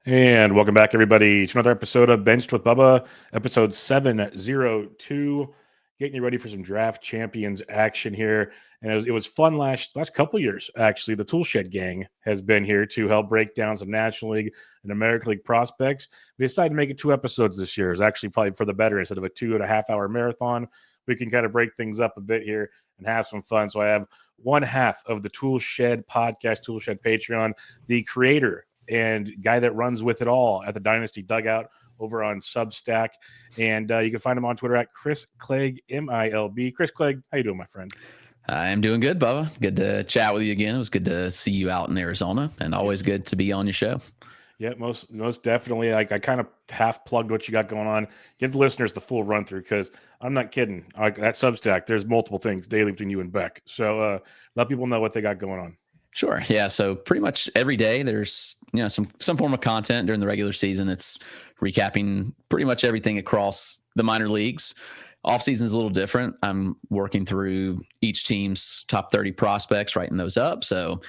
And welcome back, everybody, to another episode of Benched with Bubba, episode 702. Getting you ready for some draft champions action here. And it was fun last couple years, actually. The Toolshed gang has been here to help break down some National League and American League prospects. We decided to make it 2 episodes this year. It's actually probably for the better. Instead of a 2.5 hour marathon, we can kind of break things up a bit here and have some fun. So I have one half of the Toolshed podcast, Toolshed Patreon, the creator and guy that runs with it all at the Dynasty Dugout over on Substack. And you can find him on Twitter at Chris Clegg, MILB. Chris Clegg, how you doing, my friend? I'm doing good, Bubba. Good to chat with you again. It was good to see you out in Arizona, and always good to be on your show. Yeah, most definitely. I kind of half plugged what you got going on. Give the listeners the full run through because I'm not kidding. That Substack, there's multiple things daily between you and Beck. So let people know what they got going on. Sure. Yeah. So pretty much every day there's, some form of content during the regular season. It's recapping pretty much everything across the minor leagues. Off season is a little different. I'm working through each team's top 30 prospects, writing those up. So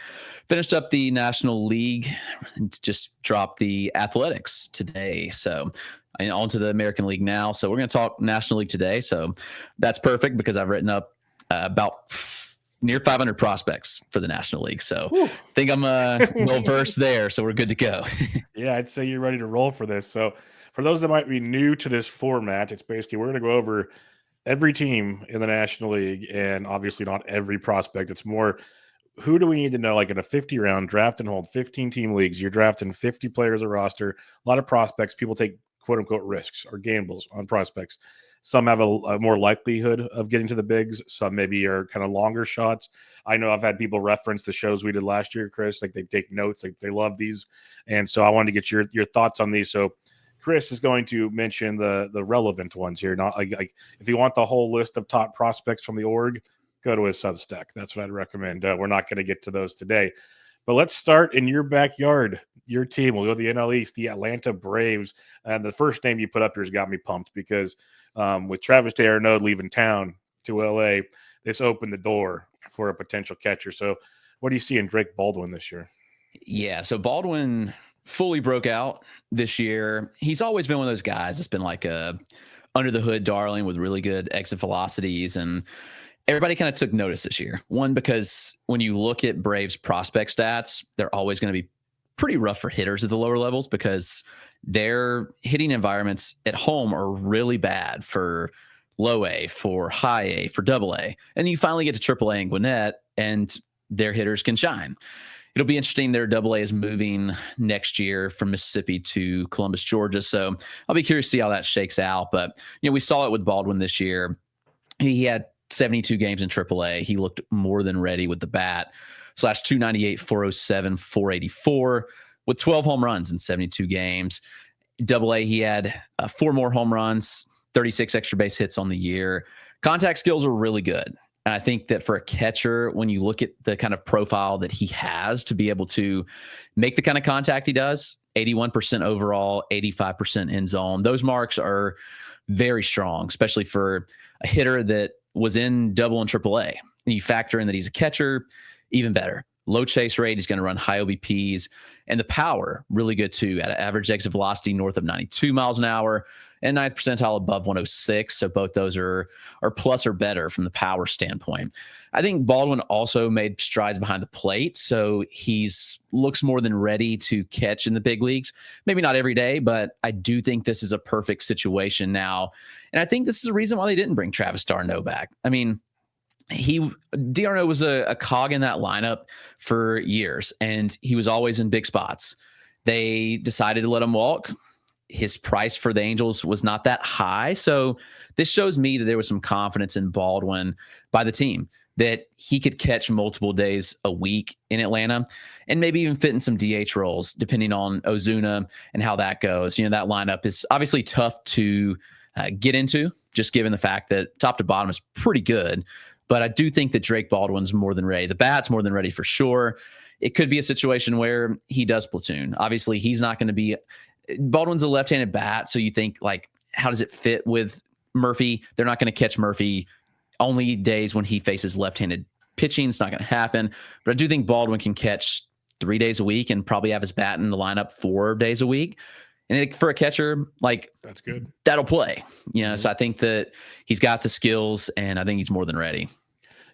finished up the National League and just dropped the Athletics today. So on to the American League now. So we're going to talk National League today. So that's perfect because I've written up about near 500 prospects for the National League. So I think I'm well versed there. So we're good to go. Yeah, I'd say you're ready to roll for this. So for those that might be new to this format, it's basically we're going to go over every team in the National League and obviously not every prospect. It's more who do we need to know? Like in a 50 round draft and hold 15 team leagues, you're drafting 50 players a roster, a lot of prospects. People take quote unquote risks or gambles on prospects. Some have a more likelihood of getting to the bigs. Some maybe are kind of longer shots. I know I've had people reference the shows we did last year, Chris. Like they take notes, like they love these. And so I wanted to get your thoughts on these. So Chris is going to mention the relevant ones here. Not like if you want the whole list of top prospects from the org, go to his Substack. That's what I'd recommend. We're not going to get to those today. But let's start in your backyard, your team. We'll go to the NL East, the Atlanta Braves. And the first name you put up here has got me pumped because with Travis d'Arnaud leaving town to LA, this opened the door for a potential catcher. So what do you see in Drake Baldwin this year? Yeah, so Baldwin fully broke out this year. He's always been one of those guys that's been like a under the hood darling with really good exit velocities, and everybody kind of took notice this year. One, because when you look at Braves prospect stats, they're always going to be pretty rough for hitters at the lower levels because their hitting environments at home are really bad for low A, for high A, for double A. And then you finally get to triple A and Gwinnett, and their hitters can shine. It'll be interesting. Their double A is moving next year from Mississippi to Columbus, Georgia. So I'll be curious to see how that shakes out. But, we saw it with Baldwin this year. He had 72 games in AAA. He looked more than ready with the bat. Slash 298, 407, 484 with 12 home runs in 72 games. Double A, he had 4 more home runs, 36 extra base hits on the year. Contact skills are really good. And I think that for a catcher, when you look at the kind of profile that he has to be able to make the kind of contact he does, 81% overall, 85% in zone, those marks are very strong, especially for a hitter that was in double and triple A. And you factor in that he's a catcher, even better. Low chase rate, he's going to run high OBPs, and the power, really good too, at an average exit velocity north of 92 miles an hour and 9th percentile above 106. So both those are plus or better from the power standpoint. I think Baldwin also made strides behind the plate, so he's looks more than ready to catch in the big leagues. Maybe not every day, but I do think this is a perfect situation now. And I think this is the reason why they didn't bring Travis d'Arnaud back. I mean, d'Arnaud was a cog in that lineup for years, and he was always in big spots. They decided to let him walk. His price for the Angels was not that high. So this shows me that there was some confidence in Baldwin by the team that he could catch multiple days a week in Atlanta and maybe even fit in some DH roles, depending on Ozuna and how that goes. That lineup is obviously tough to get into, just given the fact that top to bottom is pretty good. But I do think that Drake Baldwin's more than ready. The bat's more than ready for sure. It could be a situation where he does platoon. Obviously, he's not going to be – Baldwin's a left-handed bat, so you think, like, how does it fit with Murphy? They're not going to catch Murphy only days when he faces left-handed pitching. It's not going to happen. But I do think Baldwin can catch 3 days a week and probably have his bat in the lineup 4 days a week. And for a catcher, like, that's good. That'll play, So I think that he's got the skills, and I think he's more than ready.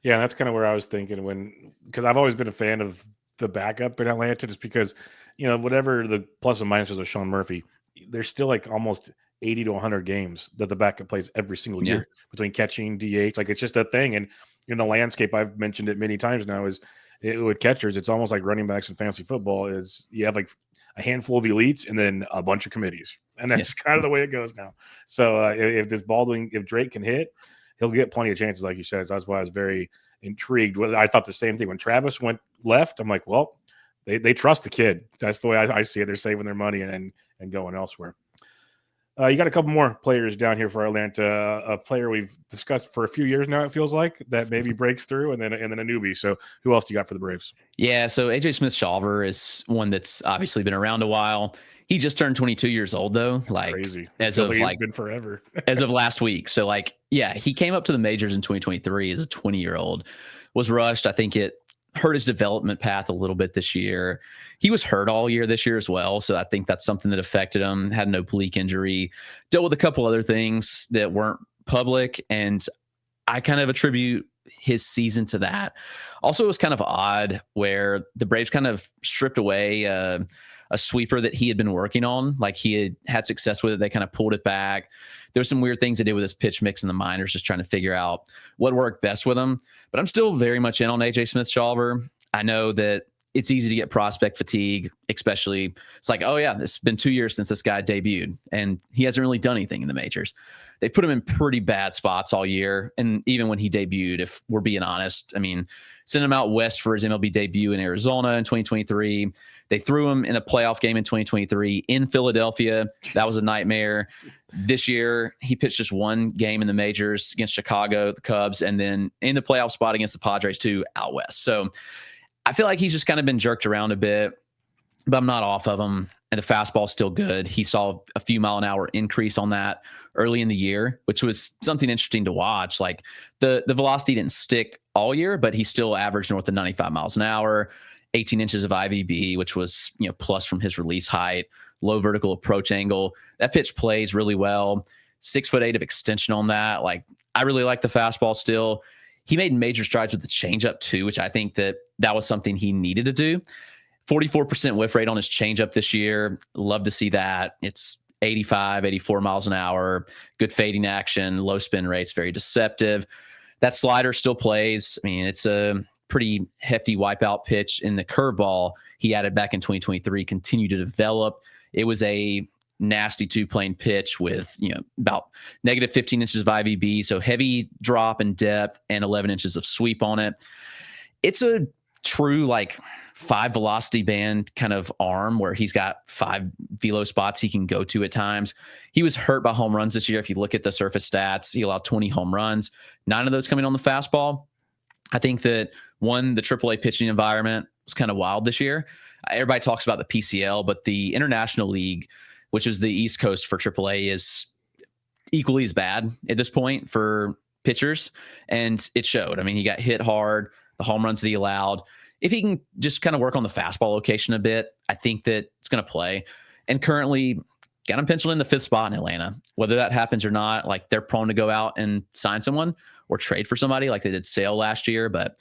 Yeah, that's kind of where I was thinking because I've always been a fan of the backup in Atlanta, just because, whatever the plus and minuses of Sean Murphy, there's still like almost 80 to 100 games that the backup plays every single year between catching, DH. Like, it's just a thing. And in the landscape, I've mentioned it many times now, with catchers, it's almost like running backs in fantasy football. Is you have like a handful of elites and then a bunch of committees, and that's kind of the way it goes now. So if Drake can hit, he'll get plenty of chances, like you said. So that's why I was very intrigued. I thought the same thing when Travis went left. I'm like, well, they trust the kid. That's the way I see it. They're saving their money and going elsewhere. You got a couple more players down here for Atlanta. A player we've discussed for a few years now, it feels like, that maybe breaks through, and then a newbie. So who else do you got for the Braves? Yeah, so AJ Smith-Shawver is one that's obviously been around a while. He just turned 22 years old, though. That's like crazy. As of like been forever. as of last week. So he came up to the majors in 2023 as a 20-year-old. Was rushed. I think it hurt his development path a little bit this year. He was hurt all year this year as well, so I think that's something that affected him. Had an oblique injury, dealt with a couple other things that weren't public, and I kind of attribute his season to that. Also, it was kind of odd where the Braves kind of stripped away a sweeper that he had been working on. Like, he had success with it. They kind of pulled it back. There's some weird things they did with his pitch mix in the minors, just trying to figure out what worked best with him. But I'm still very much in on AJ Smith-Shawver. I know that it's easy to get prospect fatigue, especially it's like, oh yeah, it's been 2 years since this guy debuted and he hasn't really done anything in the majors. They put him in pretty bad spots all year. And even when he debuted, if we're being honest, I mean, sent him out west for his MLB debut in Arizona in 2023. They threw him in a playoff game in 2023 in Philadelphia. That was a nightmare. This year, he pitched just one game in the majors against Chicago, the Cubs, and then in the playoff spot against the Padres too, out west. So I feel like he's just kind of been jerked around a bit, but I'm not off of him. And the fastball's still good. He saw a few mile an hour increase on that early in the year, which was something interesting to watch. Like, the velocity didn't stick all year, but he still averaged north of 95 miles an hour, 18 inches of IVB, which was, plus from his release height, low vertical approach angle. That pitch plays really well. 6'8" of extension on that. Like, I really like the fastball still. He made major strides with the changeup too, which I think that was something he needed to do. 44% whiff rate on his changeup this year. Love to see that. It's 85, 84 miles an hour, good fading action, low spin rates, very deceptive. That slider still plays. I mean, it's a pretty hefty wipeout pitch in the curveball he added back in 2023, continued to develop. It was a nasty two-plane pitch with, about negative 15 inches of IVB, so heavy drop in depth and 11 inches of sweep on it. It's a true, 5 velocity band kind of arm where he's got 5 velo spots he can go to at times. He was hurt by home runs this year. If you look at the surface stats, he allowed 20 home runs, 9 of those coming on the fastball. I think that, one, the AAA pitching environment was kind of wild this year. Everybody talks about the PCL, but the International League, which is the East Coast for AAA, is equally as bad at this point for pitchers. And it showed. I mean, he got hit hard, the home runs that he allowed. If he can just kind of work on the fastball location a bit, I think that it's going to play. And currently, got him penciled in the 5th spot in Atlanta. Whether that happens or not, they're prone to go out and sign someone or trade for somebody like they did Sale last year. But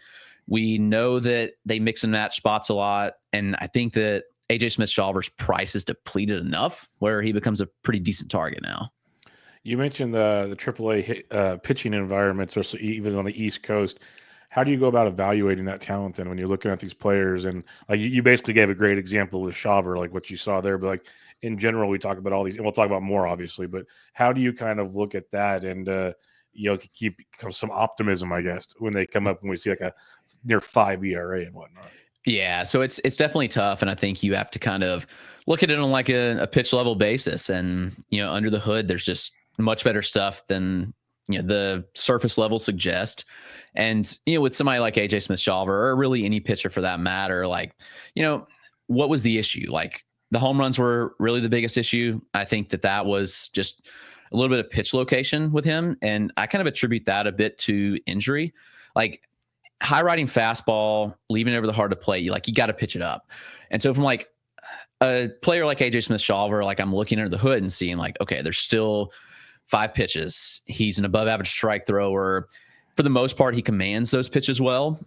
we know that they mix and match spots a lot. And I think that AJ Smith-Shawver's price is depleted enough where he becomes a pretty decent target now. You mentioned the AAA pitching environment, especially even on the East Coast. How do you go about evaluating that talent then when you're looking at these players? And you basically gave a great example with Shawver, what you saw there. But in general, we talk about all these, and we'll talk about more obviously. But how do you kind of look at that and keep some optimism, I guess, when they come up and we see a near 5 ERA and whatnot? Yeah, so it's definitely tough, and I think you have to kind of look at it on a pitch level basis, and under the hood, there's just much better stuff than the surface level suggest. And with somebody like AJ Smith-Shawver, or really any pitcher for that matter, what was the issue? The home runs were really the biggest issue. I think that was just a little bit of pitch location with him, and I kind of attribute that a bit to injury. high riding fastball, leaving it over the hard to plate, you got to pitch it up. And so from like a player like AJ Smith-Shawver, like I'm looking under the hood and seeing like, okay, there's still 5 pitches. He's an above average strike thrower. For the most part, he commands those pitches well.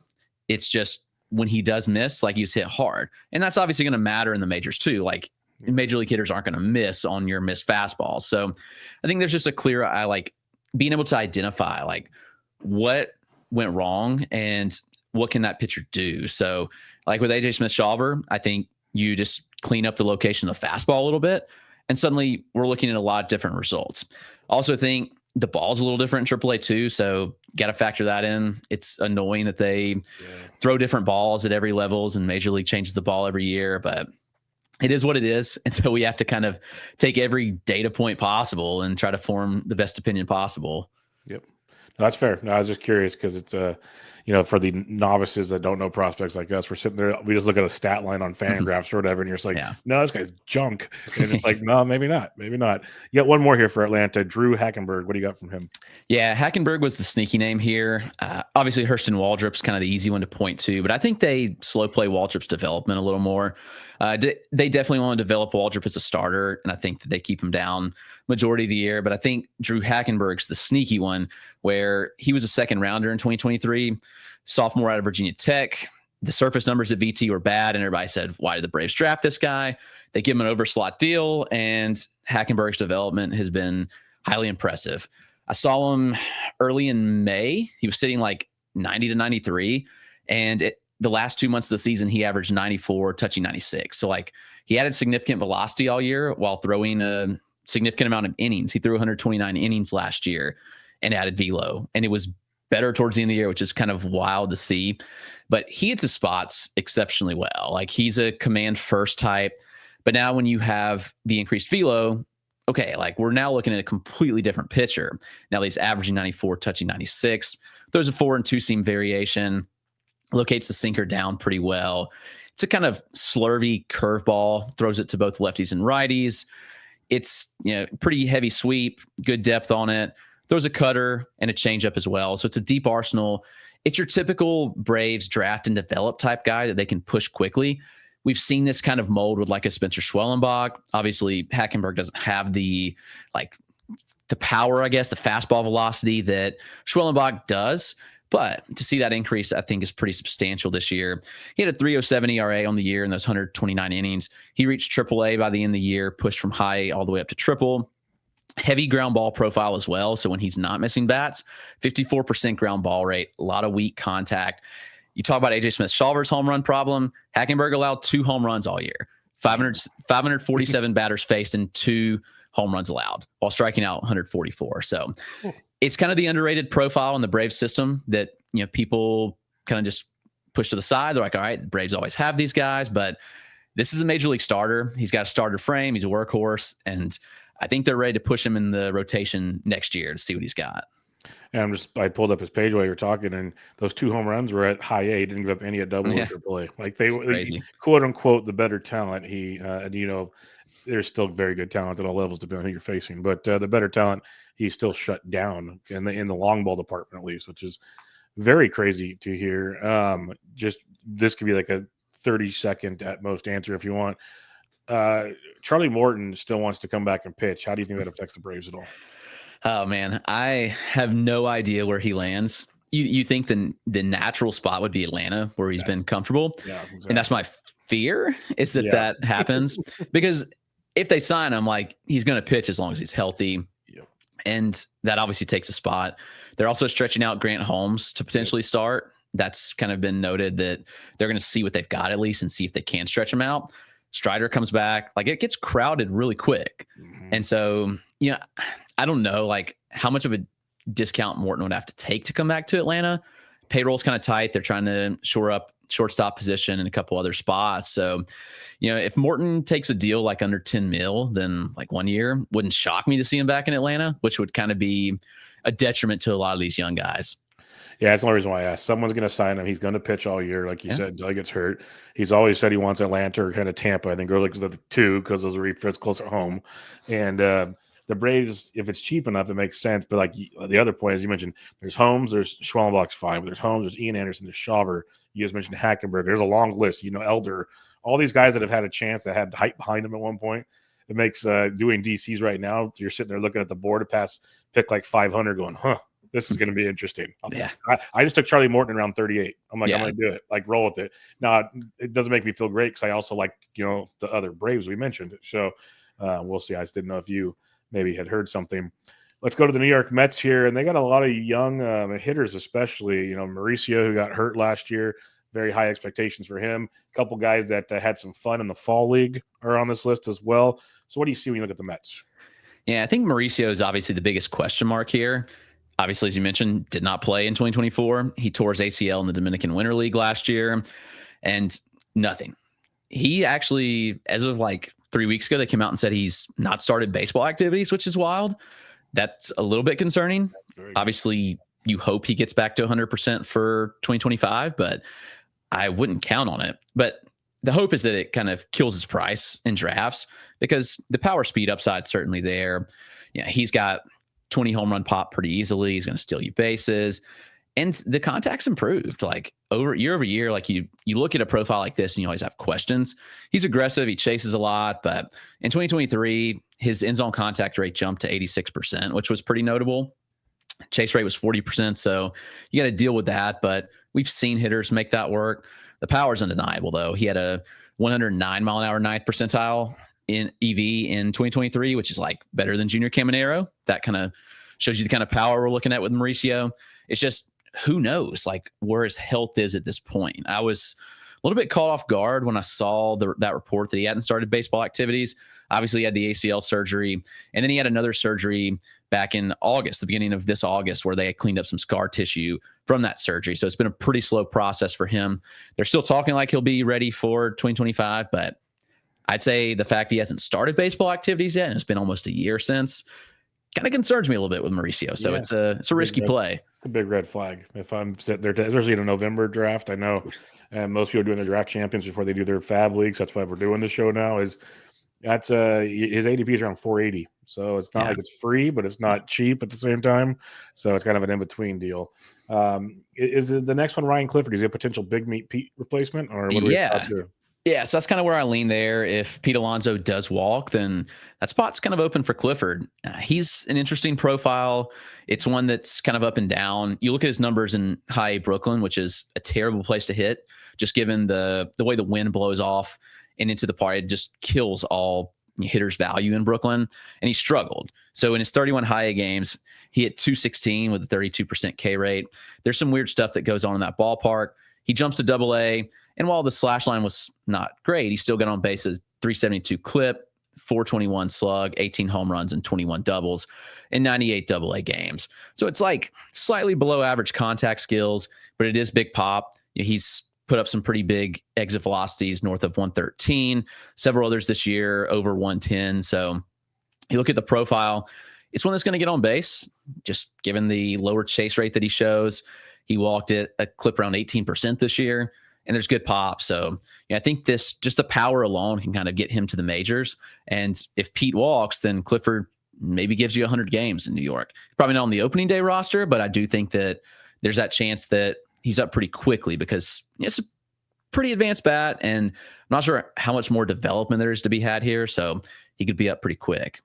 It's just when he does miss, like he's hit hard. And that's obviously going to matter in the majors too. Like major league hitters aren't going to miss on your missed fastball. So I think there's just a clear, I like being able to identify like what went wrong and what can that pitcher do. So like with AJ Smith-Shawver, I think you just clean up the location of the fastball a little bit, and suddenly we're looking at a lot of different results. Also think the ball's a little different in AAA too, so got to factor that in. It's annoying that they throw different balls at every levels, and Major League changes the ball every year, but it is what it is. And so we have to kind of take every data point possible and try to form the best opinion possible. Yep. No, that's fair. No, I was just curious because it's for the novices that don't know prospects like us, we're sitting there, we just look at a stat line on Fangraphs or whatever, and you're just like, no, this guy's junk. And it's like, no, maybe not. You got one more here for Atlanta, Drew Hackenberg. What do you got from him? Yeah, Hackenberg was the sneaky name here. Obviously, Hurston Waldrop's kind of the easy one to point to, but I think they slow play Waldrop's development a little more. They definitely want to develop Waldrop as a starter, and I think that they keep him down majority of the year. But I think Drew Hackenberg's the sneaky one, where he was a second rounder in 2023, sophomore out of Virginia Tech. The surface numbers at VT were bad, and everybody said, why did the Braves draft this guy? They give him an overslot deal, and Hackenberg's development has been highly impressive. I saw him early in May. He was sitting like 90 to 93, and the last 2 months of the season, he averaged 94, touching 96. So like he added significant velocity all year while throwing a significant amount of innings. He threw 129 innings last year and added velo, and it was better towards the end of the year, which is kind of wild to see. But he hits his spots exceptionally well. Like he's a command first type, but now when you have the increased velo, okay, like we're now looking at a completely different pitcher. Now he's averaging 94, touching 96. There's a 4 and 2 seam variation. Locates the sinker down pretty well. It's a kind of slurvy curveball, throws it to both lefties and righties. It's pretty heavy sweep, good depth on it. Throws a cutter and a changeup as well. So it's a deep arsenal. It's your typical Braves draft and develop type guy that they can push quickly. We've seen this kind of mold with like a Spencer Schwellenbach. Obviously, Hackenberg doesn't have the power, I guess, the fastball velocity that Schwellenbach does. But to see that increase, I think, is pretty substantial this year. He had a 3.07 ERA on the year in those 129 innings. He reached AAA by the end of the year, pushed from high all the way up to triple. Heavy ground ball profile as well. So when he's not missing bats, 54% ground ball rate, a lot of weak contact. You talk about AJ Smith-Shawver's home run problem. Hackenberg allowed 2 home runs all year. 547 batters faced and 2 home runs allowed while striking out 144. So it's kind of the underrated profile in the Braves system that, people kind of just push to the side. They're like, all right, Braves always have these guys, but this is a major league starter. He's got a starter frame. He's a workhorse. And I think they're ready to push him in the rotation next year to see what he's got. And I pulled up his page while you were talking, and those 2 home runs were at high A. He didn't give up any at double or triple A. Like they were quote unquote the better talent. There's still very good talent at all levels depending on who you're facing, but the better talent, he's still shut down in the long ball department at least, which is very crazy to hear. Just this could be like a 30-second at most answer if you want. Charlie Morton still wants to come back and pitch. How do you think that affects the Braves at all? Oh man, I have no idea where he lands. You think the natural spot would be Atlanta, where he's been comfortable. Yeah, exactly. And that's my fear is that happens because if they sign him, like he's going to pitch as long as he's healthy. Yep. And that obviously takes a spot. They're also stretching out Grant Holmes to potentially start. That's kind of been noted that they're going to see what they've got at least and see if they can stretch him out. Strider comes back. Like it gets crowded really quick. Mm-hmm. And so, I don't know like how much of a discount Morton would have to take to come back to Atlanta. Payroll's kind of tight. They're trying to shore up shortstop position and a couple other spots. So, if Morton takes a deal like under 10 mil, then like 1 year wouldn't shock me to see him back in Atlanta, which would kind of be a detriment to a lot of these young guys. Yeah, that's the only reason why I asked. Someone's going to sign him. He's going to pitch all year, like you said, until he gets hurt. He's always said he wants Atlanta or kind of Tampa. I think, or like the 2 because those are fits close at home. And the the Braves, if it's cheap enough, it makes sense. But like the other point, as you mentioned, there's Holmes, there's Schwellenbach's fine, but there's Holmes, there's Ian Anderson, there's Shawver. You just mentioned Hackenberg. There's a long list. Elder, all these guys that have had a chance, that had hype behind them at one point. It makes doing DCs right now. You're sitting there looking at the board to pass pick like 500, going, this is going to be interesting. Yeah. I just took Charlie Morton around 38. I'm like, Yeah. I'm going to do it. Like, roll with it. Now, it doesn't make me feel great because I also like, the other Braves we mentioned. So we'll see. I just didn't know if you maybe had heard something. Let's go to the New York Mets here. And they got a lot of young hitters, especially, Mauricio, who got hurt last year. Very high expectations for him. A couple guys that had some fun in the fall league are on this list as well. So what do you see when you look at the Mets? Yeah, I think Mauricio is obviously the biggest question mark here. Obviously, as you mentioned, did not play in 2024. He tore his ACL in the Dominican Winter League last year and nothing. He actually, as of like 3 weeks ago, they came out and said he's not started baseball activities, which is wild. That's a little bit concerning. Obviously, you hope he gets back to 100% for 2025, but I wouldn't count on it. But the hope is that it kind of kills his price in drafts because the power speed upside certainly there. Yeah, he's got 20 home run pop pretty easily. He's going to steal you bases. And the contact's improved like over year. Like you look at a profile like this and you always have questions. He's aggressive. He chases a lot, but in 2023, his end zone contact rate jumped to 86%, which was pretty notable. Chase rate was 40%. So you got to deal with that, but we've seen hitters make that work. The power's undeniable though. He had a 109 mile an hour ninth percentile in EV in 2023, which is like better than Junior Caminero. That kind of shows you the kind of power we're looking at with Mauricio. It's just, who knows like where his health is at this point. I was a little bit caught off guard when I saw that report that he hadn't started baseball activities. Obviously he had the ACL surgery and then he had another surgery back in August, the beginning of this August, where they had cleaned up some scar tissue from that surgery. So it's been a pretty slow process for him. They're still talking like he'll be ready for 2025, but I'd say the fact he hasn't started baseball activities yet, and it's been almost a year since, kind of concerns me a little bit with Mauricio. So it's a risky play. A big red flag. If I'm sitting there, especially in a November draft, I know most people are doing their draft champions before they do their fab leagues. That's why we're doing the show now. His ADP is around 480. So it's not like it's free, but it's not cheap at the same time. So it's kind of an in-between deal. Is the next one Ryan Clifford? Is he a potential big meat Pete replacement? Or what are we about to? Yeah, so that's kind of where I lean there. If Pete Alonso does walk, then that spot's kind of open for Clifford. He's an interesting profile. It's one that's kind of up and down. You look at his numbers in high A Brooklyn, which is a terrible place to hit, just given the way the wind blows off and into the park. It just kills all hitters' value in Brooklyn, and he struggled. So in his 31 high A games, he hit 216 with a 32% K rate. There's some weird stuff that goes on in that ballpark. He jumps to double A. And while the slash line was not great, he still got on base at 372 clip, 421 slug, 18 home runs, and 21 doubles in 98 AA games. So it's like slightly below average contact skills, but it is big pop. He's put up some pretty big exit velocities north of 113, several others this year over 110. So you look at the profile, it's one that's going to get on base, just given the lower chase rate that he shows. He walked at a clip around 18% this year. And there's good pop. So I think just the power alone can kind of get him to the majors. And if Pete walks, then Clifford maybe gives you 100 games in New York. Probably not on the opening day roster, but I do think that there's that chance that he's up pretty quickly because it's a pretty advanced bat. And I'm not sure how much more development there is to be had here. So he could be up pretty quick.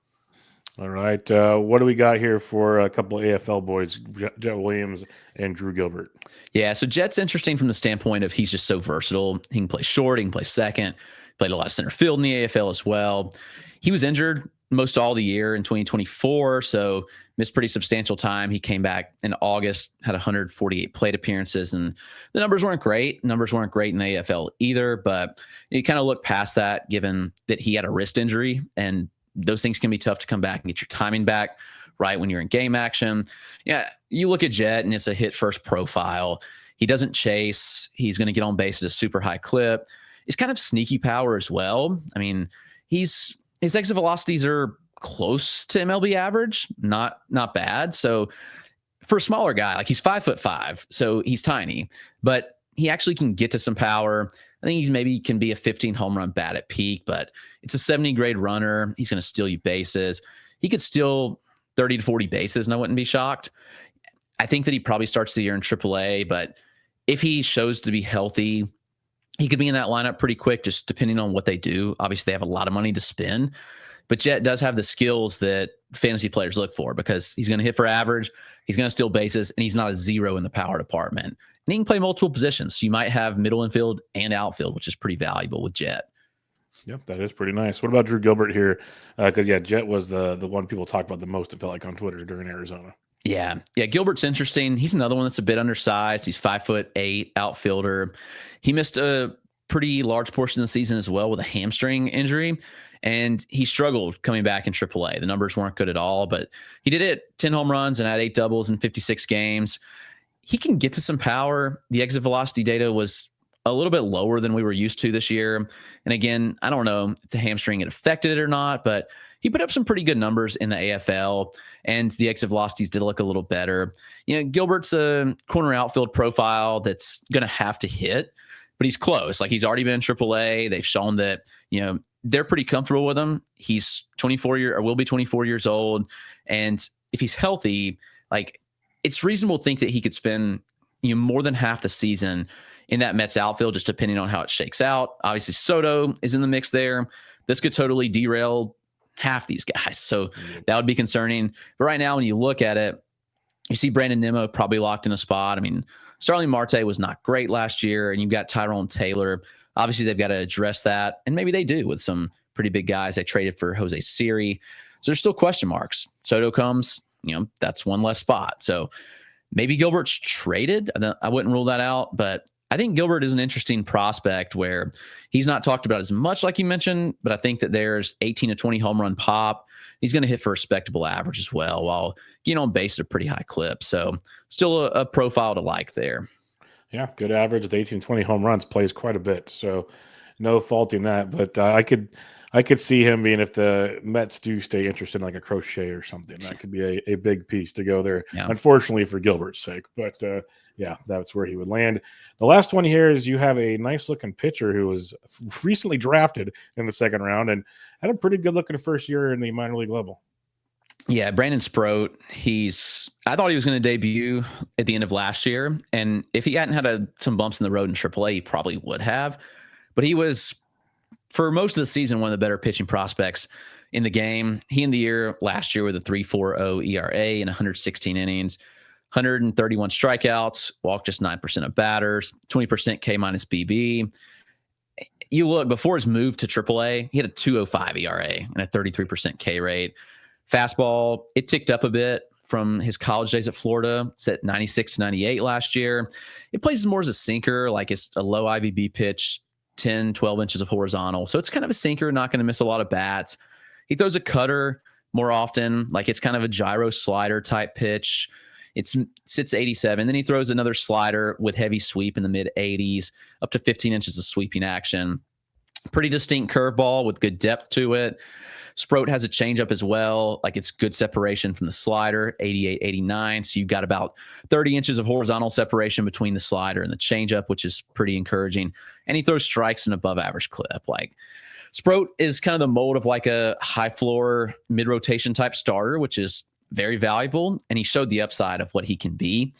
All right. What do we got here for a couple of AFL boys, Jet Williams and Drew Gilbert? Yeah, so Jet's interesting from the standpoint of he's just so versatile. He can play short, he can play second, played a lot of center field in the AFL as well. He was injured most all the year in 2024, so missed pretty substantial time. He came back in August, had 148 plate appearances, and the numbers weren't great. Numbers weren't great in the AFL either, but you kind of look past that given that he had a wrist injury, and those things can be tough to come back and get your timing back right when you're in game action. Yeah, you look at Jet and it's a hit first profile. He doesn't chase. He's going to get on base at a super high clip. It's kind of sneaky power as well. I mean, his exit velocities are close to MLB average, not bad. So for a smaller guy, like he's 5'5", so he's tiny, but he actually can get to some power. I think he's maybe can be a 15 home run bat at peak, but it's a 70 grade runner. He's going to steal you bases. he could steal 30 to 40 bases, and I wouldn't be shocked. I think that he probably starts the year in AAA, but if he shows to be healthy, he could be in that lineup pretty quick, just depending on what they do. Obviously, they have a lot of money to spend, but Jet does have the skills that fantasy players look for because he's going to hit for average, he's going to steal bases, and he's not a zero in the power department. And he can play multiple positions. So you might have middle infield and outfield, which is pretty valuable with Jet. Yep, that is pretty nice. What about Drew Gilbert here? Because, Jet was the one people talk about the most, it felt like, on Twitter during Arizona. Yeah. Gilbert's interesting. He's another one that's a bit undersized. He's 5'8" outfielder. He missed a pretty large portion of the season as well with a hamstring injury, and he struggled coming back in AAA. The numbers weren't good at all, but he did it 10 home runs and had 8 doubles in 56 games. He can get to some power. The exit velocity data was a little bit lower than we were used to this year. And again, I don't know if the hamstring had affected it or not, but he put up some pretty good numbers in the AFL, and the exit velocities did look a little better. Gilbert's a corner outfield profile that's going to have to hit, but he's close. Like, he's already been in AAA. They've shown that, they're pretty comfortable with him. He's 24 will be 24 years old. And if he's healthy, like, it's reasonable to think that he could spend, more than half the season in that Mets outfield, just depending on how it shakes out. Obviously, Soto is in the mix there. This could totally derail half these guys. So that would be concerning. But right now, when you look at it, you see Brandon Nimmo probably locked in a spot. I mean, Starling Marte was not great last year, and you've got Tyrone Taylor. Obviously, they've got to address that, and maybe they do with some pretty big guys. They traded for Jose Siri. So there's still question marks. Soto comes, that's one less spot. So maybe Gilbert's traded. I wouldn't rule that out, but I think Gilbert is an interesting prospect where he's not talked about as much like you mentioned, but I think that there's 18 to 20 home run pop. He's going to hit for a respectable average as well, while getting on base at a pretty high clip. So still a profile to like there. Yeah, good average with 18, 20 home runs, plays quite a bit. So no faulting that. But I could see him being, if the Mets do stay interested in like a Crochet or something, that could be a big piece to go there, unfortunately for Gilbert's sake. But that's where he would land. The last one here is you have a nice looking pitcher who was recently drafted in the second round and had a pretty good looking first year in the minor league level. Yeah, Brandon Sproat. I thought he was going to debut at the end of last year, and if he hadn't had some bumps in the road in AAA, he probably would have. But he was, for most of the season, one of the better pitching prospects in the game. He ended the year last year with a 3.40 ERA in 116 innings, 131 strikeouts, walked just 9% of batters, 20% K minus BB. You look, before his move to AAA, he had a 2.05 ERA and a 33% K rate. Fastball, it ticked up a bit from his college days at Florida. It's at 96 to 98 last year. It plays more as a sinker, like it's a low IVB pitch, 10, 12 inches of horizontal. So it's kind of a sinker, not going to miss a lot of bats. He throws a cutter more often, like it's kind of a gyro slider type pitch. It sits 87. Then he throws another slider with heavy sweep in the mid 80s, up to 15 inches of sweeping action. Pretty distinct curveball with good depth to it. Sproat has a changeup as well. Like, it's good separation from the slider, 88, 89. So you've got about 30 inches of horizontal separation between the slider and the changeup, which is pretty encouraging. And he throws strikes in above average clip. Like, Sproat is kind of the mold of like a high floor mid rotation type starter, which is very valuable. And he showed the upside of what he can be.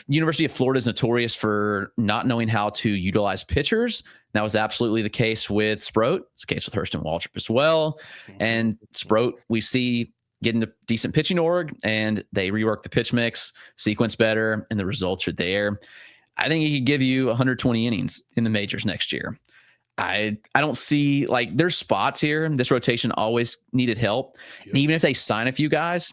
University of Florida is notorious for not knowing how to utilize pitchers. That was absolutely the case with Sproat. It's the case with Hurston Waldrop as well. And Sproat, we see getting a decent pitching org, and they rework the pitch mix, sequence better, and the results are there. I think he could give you 120 innings in the majors next year. I don't see, like, there's spots here. This rotation always needed help. Yep. And even if they sign a few guys,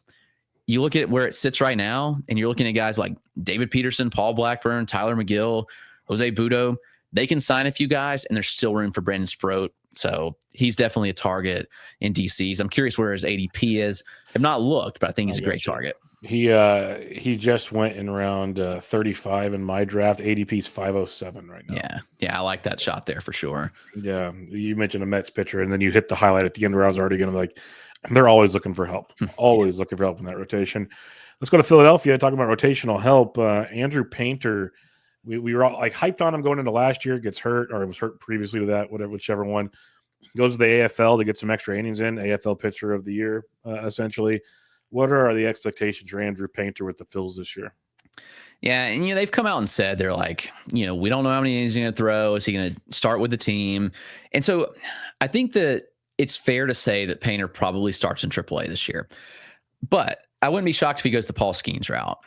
you look at where it sits right now, and you're looking at guys like David Peterson, Paul Blackburn, Tyler McGill, Jose Budo. They can sign a few guys, and there's still room for Brandon Sproat. So he's definitely a target in DCs. I'm curious where his ADP is. I've not looked, but I think he's a great target. He just went in around 35 in my draft. ADP's 507 right now. Yeah, I like that shot there for sure. Yeah, you mentioned a Mets pitcher, and then you hit the highlight at the end where I was already going to be like, they're always looking for help. Always looking for help in that rotation. Let's go to Philadelphia. Talking about rotational help. Andrew Painter, we were all like hyped on him going into last year. Gets hurt, or was hurt previously to that, whichever one. goes to the AFL to get some extra innings in, AFL Pitcher of the Year, essentially. What are the expectations for Andrew Painter with the Phils this year? Yeah, and they've come out and said they're like, we don't know how many innings he's going to throw. Is he going to start with the team? And so I think that it's fair to say that Painter probably starts in AAA this year. But I wouldn't be shocked if he goes the Paul Skeens route.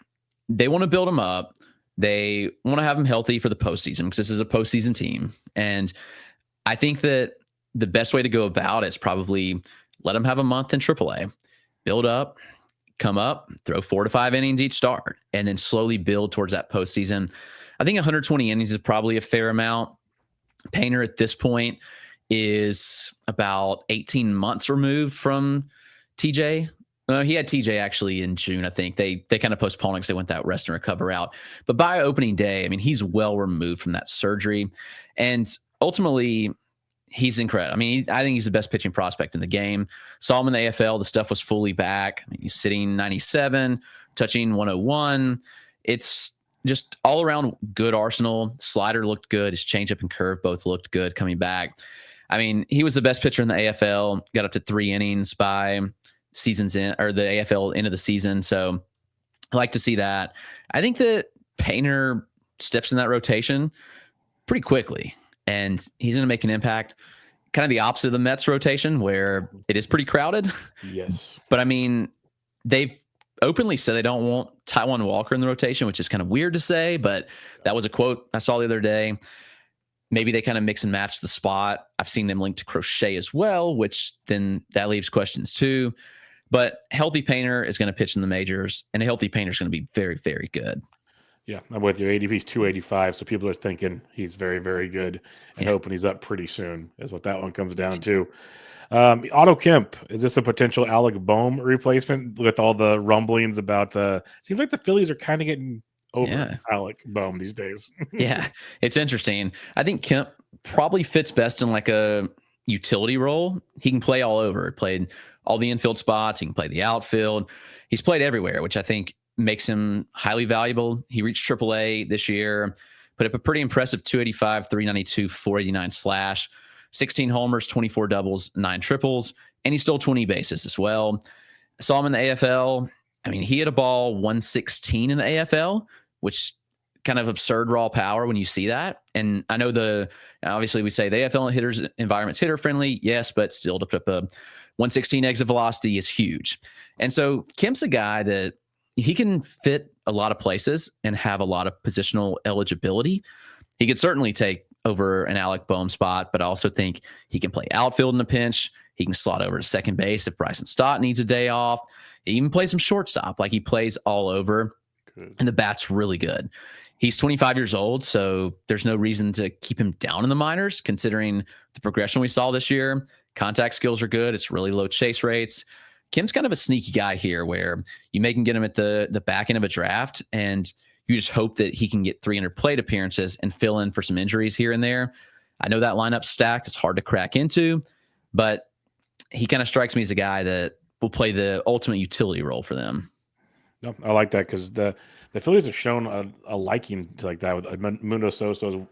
They want to build him up. They want to have him healthy for the postseason because this is a postseason team. And I think that the best way to go about it is probably let him have a month in AAA, build up, come up, throw 4 to 5 innings each start, and then slowly build towards that postseason. I think 120 innings is probably a fair amount. Painter at this point is about 18 months removed from TJ. He had TJ actually in June, I think. They kind of postponed because they went that rest and recover out. But by opening day, I mean, he's well removed from that surgery. And ultimately, he's incredible. I mean, I think he's the best pitching prospect in the game. Saw him in the AFL. The stuff was fully back. I mean, he's sitting 97, touching 101. It's just all around good arsenal. Slider looked good. His changeup and curve both looked good coming back. I mean, he was the best pitcher in the AFL, got up to 3 innings by season's in, or the AFL end of the season. So I like to see that. I think that Painter steps in that rotation pretty quickly, and he's going to make an impact. Kind of the opposite of the Mets rotation, where it is pretty crowded. Yes. But I mean, they've openly said they don't want Taijuan Walker in the rotation, which is kind of weird to say, but that was a quote I saw the other day. Maybe they kind of mix and match the spot. I've seen them linked to Crochet as well, which then that leaves questions too. But healthy Painter is going to pitch in the majors, and a healthy Painter is going to be very, very good. Yeah, I'm with you. ADP's 285, so people are thinking he's very, very good and hoping he's up pretty soon is what that one comes down to. Otto Kemp, is this a potential Alec Boehm replacement with all the rumblings about seems like the Phillies are kind of getting over Alec Boehm these days. Yeah, it's interesting. I think Kemp probably fits best in like a utility role. He can play all over. Played all the infield spots. He can play the outfield. He's played everywhere, which I think makes him highly valuable. He reached AAA this year, put up a pretty impressive 285, 392, 489 slash, 16 homers, 24 doubles, 9 triples, and he stole 20 bases as well. I saw him in the AFL. I mean, he hit a ball 116 in the AFL, which kind of absurd raw power when you see that. And I know obviously we say the AFL hitters environment's hitter friendly. Yes, but still to put up a 116 exit velocity is huge. And so Kemp's a guy that he can fit a lot of places and have a lot of positional eligibility. He could certainly take over an Alec Boehm spot, but I also think he can play outfield in a pinch. He can slot over to second base if Bryson Stott needs a day off. He even plays some shortstop. Like, he plays all over. Good. And the bat's really good. He's 25 years old, so there's no reason to keep him down in the minors, considering the progression we saw this year. Contact skills are good. It's really low chase rates. Kim's kind of a sneaky guy here where you may can get him at the back end of a draft, and you just hope that he can get 300 plate appearances and fill in for some injuries here and there. I know that lineup's stacked. It's hard to crack into, but he kind of strikes me as a guy that will play the ultimate utility role for them. No, I like that because the Phillies have shown a liking to like that with Mundo Sosa,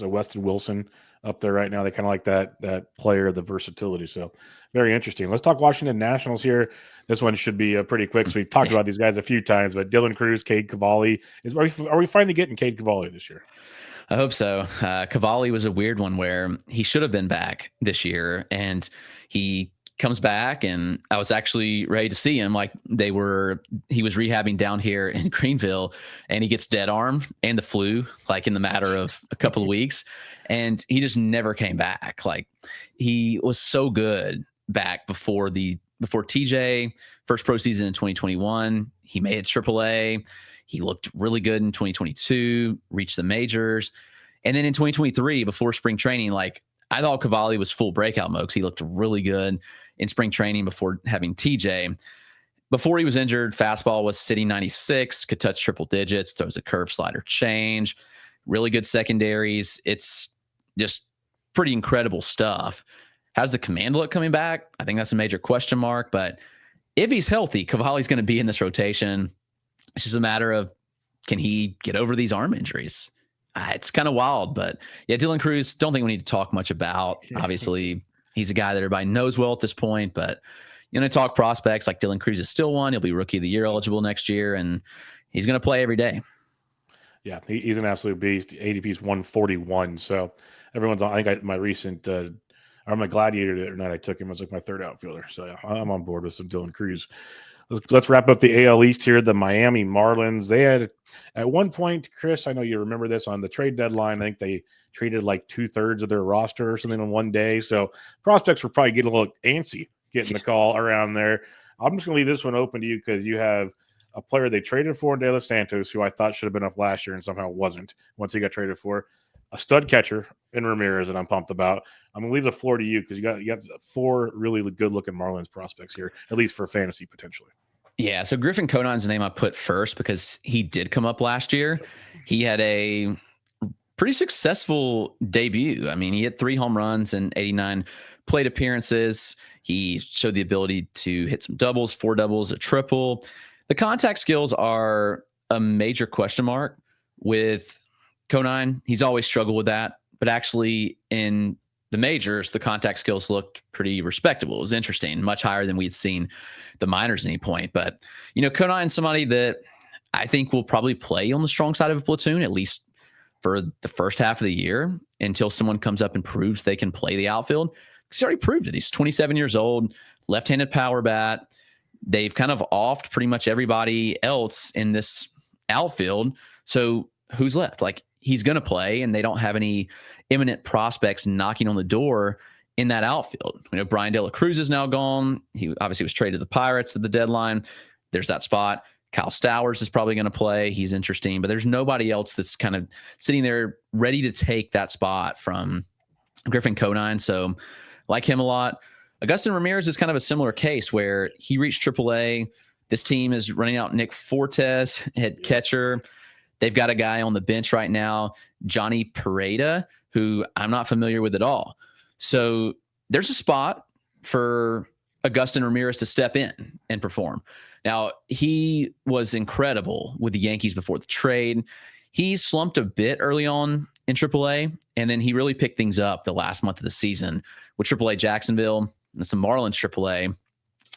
Weston Wilson up there right now. They kind of like that player, the versatility. So very interesting. Let's talk Washington Nationals here. This one should be pretty quick. So we've talked about these guys a few times, but Dylan Cruz, Cade Cavalli. Are we finally getting Cade Cavalli this year? I hope so. Cavalli was a weird one where he should have been back this year, and he comes back, and I was actually ready to see him. Like, he was rehabbing down here in Greenville, and he gets dead arm and the flu, like in the matter of a couple of weeks. And he just never came back. Like, he was so good back before TJ first pro season in 2021. He made it AAA. He looked really good in 2022, reached the majors. And then in 2023, before spring training, like, I thought Cavalli was full breakout mode because he looked really good in spring training before having TJ. Before he was injured, fastball was sitting 96, could touch triple digits, throws a curve, slider, change, really good secondaries. It's just pretty incredible stuff. How's the command look coming back? I think that's a major question mark, but if he's healthy, Cavalli's going to be in this rotation. It's just a matter of, can he get over these arm injuries? It's kind of wild, but yeah, Dylan Cruz, don't think we need to talk much about. Obviously, He's a guy that everybody knows well at this point, but talk prospects like Dylan Cruz is still one. He'll be Rookie of the Year eligible next year, and he's going to play every day. Yeah, he's an absolute beast. ADP is 141. So everyone's on. I think my recent, or my Gladiator the other night, I took him as like my third outfielder. So yeah, I'm on board with some Dylan Cruz. Let's wrap up the AL East here. The Miami Marlins. They had at one point, Chris, I know you remember this, on the trade deadline, I think they traded like 2/3 of their roster or something in one day. So prospects were probably getting a little antsy getting the call around there. I'm just going to leave this one open to you because you have a player they traded for, De Los Santos, who I thought should have been up last year and somehow wasn't once he got traded for. A stud catcher in Ramirez that I'm pumped about. I'm going to leave the floor to you because you got 4 really good-looking Marlins prospects here, at least for fantasy potentially. Yeah, so Griffin Conine's the name I put first because he did come up last year. He had a pretty successful debut. I mean, he hit 3 home runs and 89 plate appearances. He showed the ability to hit some doubles, 4 doubles, a triple. The contact skills are a major question mark with Conine. He's always struggled with that, but actually in the majors, the contact skills looked pretty respectable. It was interesting, much higher than we'd seen the minors at any point. But, Conine's somebody that I think will probably play on the strong side of a platoon, at least for the first half of the year, until someone comes up and proves they can play the outfield. Because he already proved it. He's 27 years old, left-handed power bat. They've kind of offed pretty much everybody else in this outfield. So who's left? Like, he's going to play, and they don't have any imminent prospects knocking on the door in that outfield. Brian De La Cruz is now gone. He obviously was traded to the Pirates at the deadline. There's that spot. Kyle Stowers is probably going to play. He's interesting, but there's nobody else that's kind of sitting there ready to take that spot from Griffin Conine. So like him a lot. Agustin Ramirez is kind of a similar case where he reached AAA. This team is running out Nick Fortes at catcher. They've got a guy on the bench right now, Johnny Pereda, who I'm not familiar with at all. So there's a spot for Agustin Ramirez to step in and perform. Now, he was incredible with the Yankees before the trade. He slumped a bit early on in AAA, and then he really picked things up the last month of the season with AAA Jacksonville and some Marlins AAA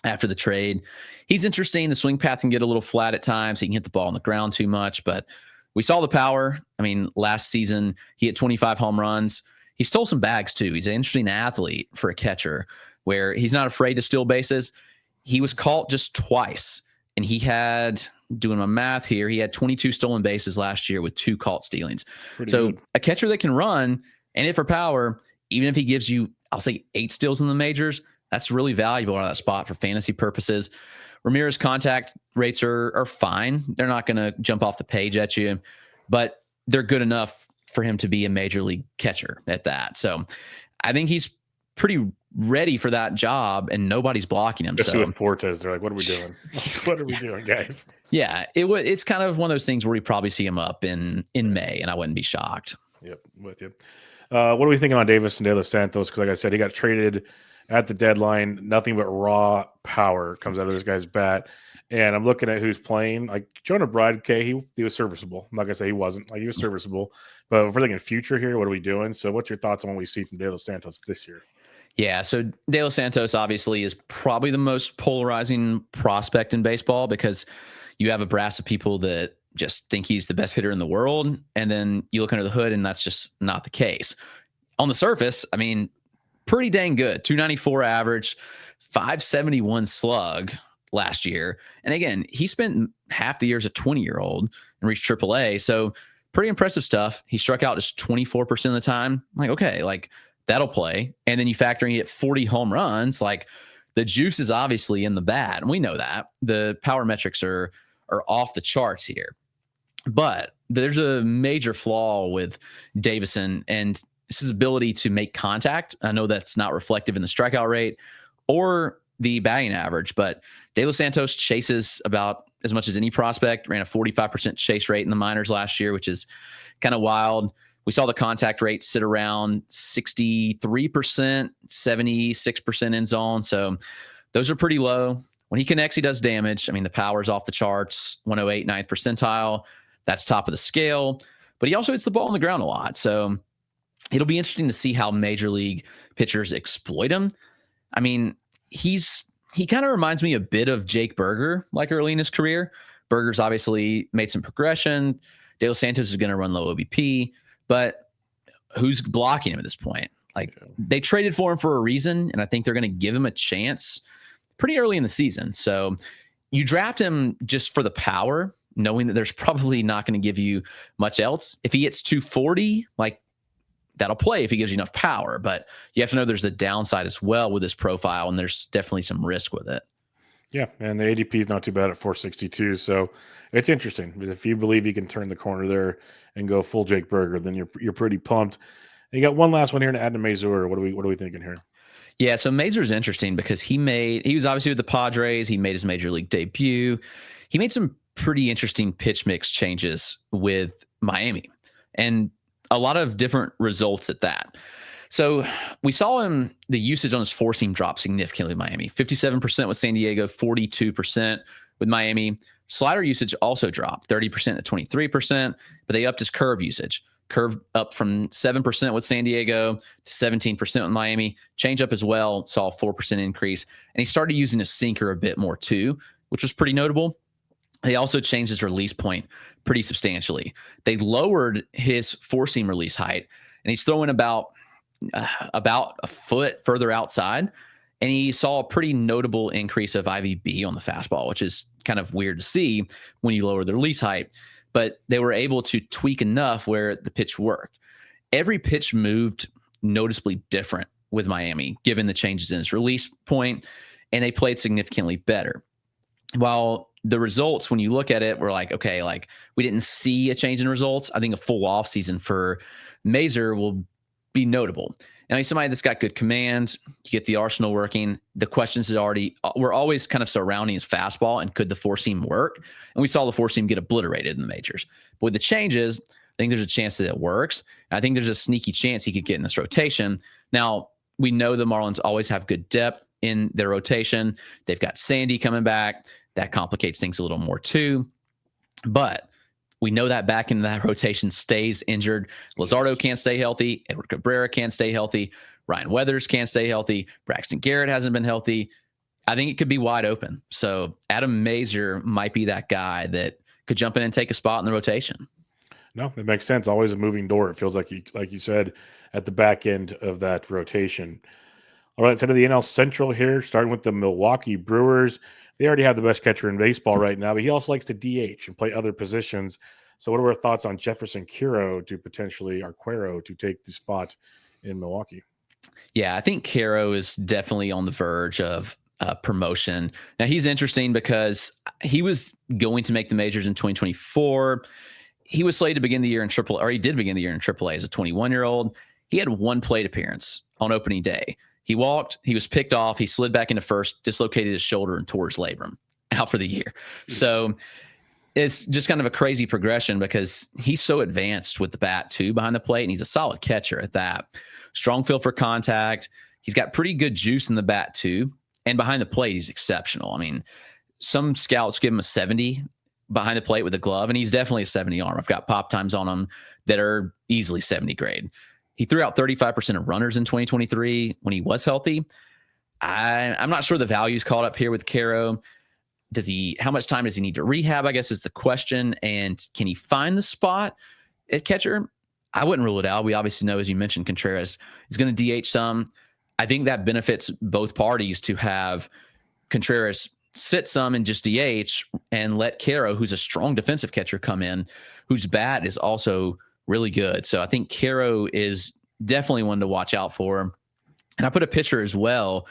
after the trade. He's interesting. The swing path can get a little flat at times. He can hit the ball on the ground too much, but we saw the power. I mean, last season, he hit 25 home runs. He stole some bags too. He's an interesting athlete for a catcher where he's not afraid to steal bases. He was caught just twice, and he had, doing my math here, he had 22 stolen bases last year with 2 caught stealings. So good. A catcher that can run and hit for power, even if he gives you, I'll say 8 steals in the majors, that's really valuable on that spot for fantasy purposes. Ramirez contact rates are fine. They're not going to jump off the page at you, but they're good enough for him to be a major league catcher at that. So I think he's pretty ready for that job, and nobody's blocking him. Especially with Fortes, they're like, what are we doing? What are we doing, guys? Yeah, it's kind of one of those things where we probably see him up in May, and I wouldn't be shocked. Yep, with you. What are we thinking on Davis and De Los Santos? Because like I said, he got traded at the deadline. Nothing but raw power comes out of this guy's bat. And I'm looking at who's playing. Like Jonah Bride, okay, he was serviceable. I'm not going to say he wasn't. Like, he was serviceable. But if we're thinking future here, what are we doing? So what's your thoughts on what we see from De Los Santos this year? Yeah, so De Los Santos obviously is probably the most polarizing prospect in baseball because you have a brass of people that just think he's the best hitter in the world, and then you look under the hood, and that's just not the case. On the surface, I mean, pretty dang good. 294 average, 571 slug last year. And again, he spent half the year as a 20-year-old and reached AAA, so pretty impressive stuff. He struck out just 24% of the time. Like, okay, like, that'll play. And then you factor in at 40 home runs, like, the juice is obviously in the bat. And we know that. The power metrics are off the charts here. But there's a major flaw with Davison and his ability to make contact. I know that's not reflective in the strikeout rate or the batting average, but De Los Santos chases about as much as any prospect, ran a 45% chase rate in the minors last year, which is kind of wild. We saw the contact rate sit around 63%, 76% in zone. So those are pretty low. When he connects, he does damage. I mean, the power's off the charts, 108, 9th percentile. That's top of the scale. But he also hits the ball on the ground a lot. So it'll be interesting to see how major league pitchers exploit him. I mean, he kind of reminds me a bit of Jake Berger, like early in his career. Berger's obviously made some progression. De Los Santos is going to run low OBP, but who's blocking him at this point? Like, they traded for him for a reason, and I think they're going to give him a chance pretty early in the season. So you draft him just for the power, knowing that there's probably not going to give you much else. If he hits 240, like, that'll play if he gives you enough power, but you have to know there's a downside as well with this profile, and there's definitely some risk with it. Yeah, and the ADP is not too bad at 462, so it's interesting. If you believe you can turn the corner there and go full Jake Berger, then you're pretty pumped. And you got one last one here to add to Mazur. What are we thinking here? Yeah, so Mazur's interesting because he was obviously with the Padres. He made his major league debut. He made some pretty interesting pitch mix changes with Miami, and a lot of different results at that. So we saw the usage on his four seam drop significantly with Miami, 57% with San Diego, 42% with Miami. Slider usage also dropped 30% to 23%, but they upped his curve usage. Curve up from 7% with San Diego to 17% with Miami. Change up as well, saw a 4% increase. And he started using his sinker a bit more too, which was pretty notable. They also changed his release point pretty substantially. They lowered his four seam release height, and he's throwing about a foot further outside. And he saw a pretty notable increase of IVB on the fastball, which is kind of weird to see when you lower the release height. But they were able to tweak enough where the pitch worked. Every pitch moved noticeably different with Miami, given the changes in his release point, and they played significantly better. While the results, when you look at it, were like, okay, like, we didn't see a change in results. I think a full off season for Mazur will be notable. Now, he's somebody that's got good command. You get the arsenal working. The questions were always kind of surrounding his fastball, and could the four seam work? And we saw the four seam get obliterated in the majors. But with the changes, I think there's a chance that it works. And I think there's a sneaky chance he could get in this rotation. Now, we know the Marlins always have good depth in their rotation. They've got Sandy coming back. That complicates things a little more too. But we know that back into that rotation stays injured. Luzardo can't stay healthy. Edward Cabrera can't stay healthy. Ryan Weathers can't stay healthy. Braxton Garrett hasn't been healthy. I think it could be wide open. So Adam Mazur might be that guy that could jump in and take a spot in the rotation. No, it makes sense. Always a moving door. It feels like you said, at the back end of that rotation. All right, let's head to the NL Central here, starting with the Milwaukee Brewers. They already have the best catcher in baseball right now, but he also likes to DH and play other positions. So what are our thoughts on Jefferson Quero to take the spot in Milwaukee? Yeah, I think Quero is definitely on the verge of promotion. Now, he's interesting because he was going to make the majors in 2024. He was slated to begin the year in AAA, or he did begin the year in AAA as a 21-year-old. He had one plate appearance on opening day. He walked, he was picked off, he slid back into first, dislocated his shoulder, and tore his labrum, out for the year. So it's just kind of a crazy progression because he's so advanced with the bat too behind the plate, and he's a solid catcher at that. Strong feel for contact. He's got pretty good juice in the bat too. And behind the plate, he's exceptional. I mean, some scouts give him a 70 behind the plate with a glove, and he's definitely a 70 arm. I've got pop times on him that are easily 70 grade. He threw out 35% of runners in 2023 when he was healthy. I'm not sure the value's caught up here with Quero. How much time does he need to rehab, I guess, is the question. And can he find the spot at catcher? I wouldn't rule it out. We obviously know, as you mentioned, Contreras is going to DH some. I think that benefits both parties to have Contreras sit some and just DH and let Quero, who's a strong defensive catcher, come in, whose bat is also really good. So I think Quero is definitely one to watch out for. And I put a pitcher as well,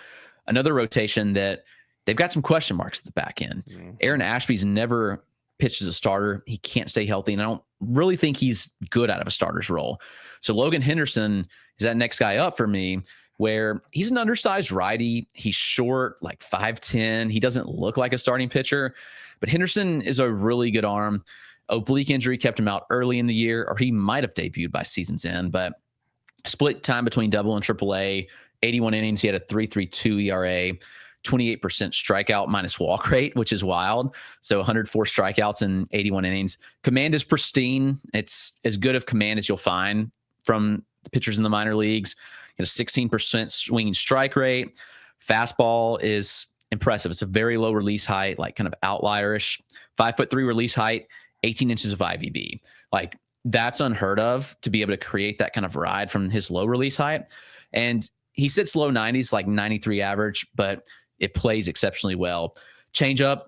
another rotation that they've got some question marks at the back end. Mm-hmm. Aaron Ashby's never pitched as a starter. He can't stay healthy, and I don't really think he's good out of a starter's role. So Logan Henderson is that next guy up for me, where he's an undersized righty. He's short, like 5'10". He doesn't look like a starting pitcher, but Henderson is a really good arm. Oblique injury kept him out early in the year, or he might have debuted by season's end, but split time between double and triple A, 81 innings. He had a 3.32 ERA, 28% strikeout minus walk rate, which is wild. So 104 strikeouts in 81 innings. Command is pristine. It's as good of command as you'll find from the pitchers in the minor leagues. 16% swinging strike rate. Fastball is impressive. It's a very low release height, like kind of outlierish. 5'3" release height, 18 inches of IVB. Like that's unheard of to be able to create that kind of ride from his low release height. And he sits low 90s, like 93 average, but it plays exceptionally well. Changeup,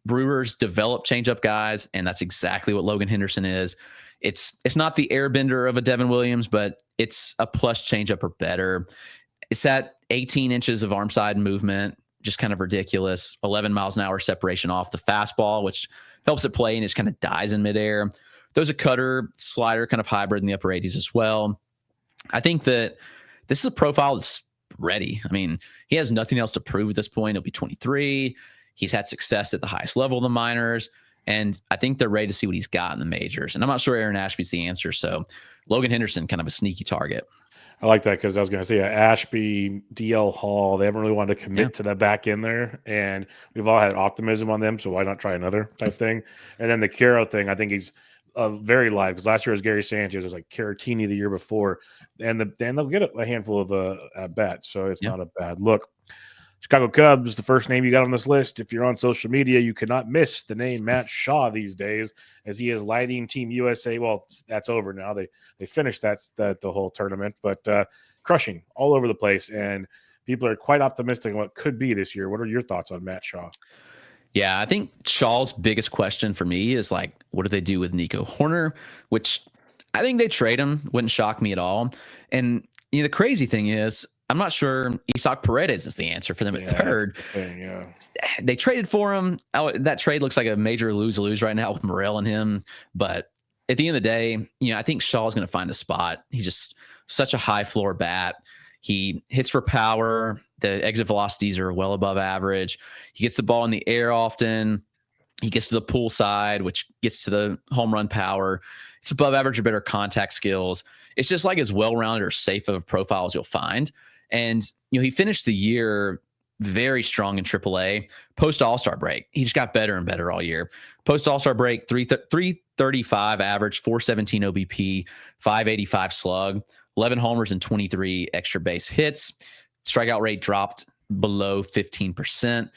Brewers develop changeup guys, and that's exactly what Logan Henderson is. It's not the airbender of a Devin Williams, but it's a plus changeup or better. It's at 18 inches of arm side movement, just kind of ridiculous. 11 miles an hour separation off the fastball, which helps it play and just kind of dies in midair. There's a cutter, slider, kind of hybrid in the upper 80s as well. I think that this is a profile that's ready. I mean, he has nothing else to prove at this point. He'll be 23. He's had success at the highest level of the minors. And I think they're ready to see what he's got in the majors. And I'm not sure Aaron Ashby's the answer. So Logan Henderson, kind of a sneaky target. I like that because I was going to say Ashby, DL Hall, they haven't really wanted to commit to the back end there. And we've all had optimism on them. So why not try another type thing? And then the Caro thing, I think he's very live because last year was Gary Sanchez. It was like Caratini the year before. And they'll get a handful of at bats. So it's not a bad look. Chicago Cubs, the first name you got on this list. If you're on social media, you cannot miss the name Matt Shaw these days, as he is lighting Team USA. Well, that's over now. They finished the whole tournament, but crushing all over the place. And people are quite optimistic on what could be this year. What are your thoughts on Matt Shaw? Yeah, I think Shaw's biggest question for me is like, what do they do with Nico Horner? Which I think they trade him. Wouldn't shock me at all. And the crazy thing is, I'm not sure Isaac Paredes is the answer for them at third. They traded for him. That trade looks like a major lose-lose right now with Morel and him. But at the end of the day, I think Shaw's going to find a spot. He's just such a high floor bat. He hits for power. The exit velocities are well above average. He gets the ball in the air often. He gets to the pull side, which gets to the home run power. It's above average or better contact skills. It's just like as well-rounded or safe of a profile as you'll find. And, he finished the year very strong in AAA. Post All-Star break, he just got better and better all year. Post All-Star break, 335 average, 417 OBP, 585 slug, 11 homers and 23 extra base hits. Strikeout rate dropped below 15%.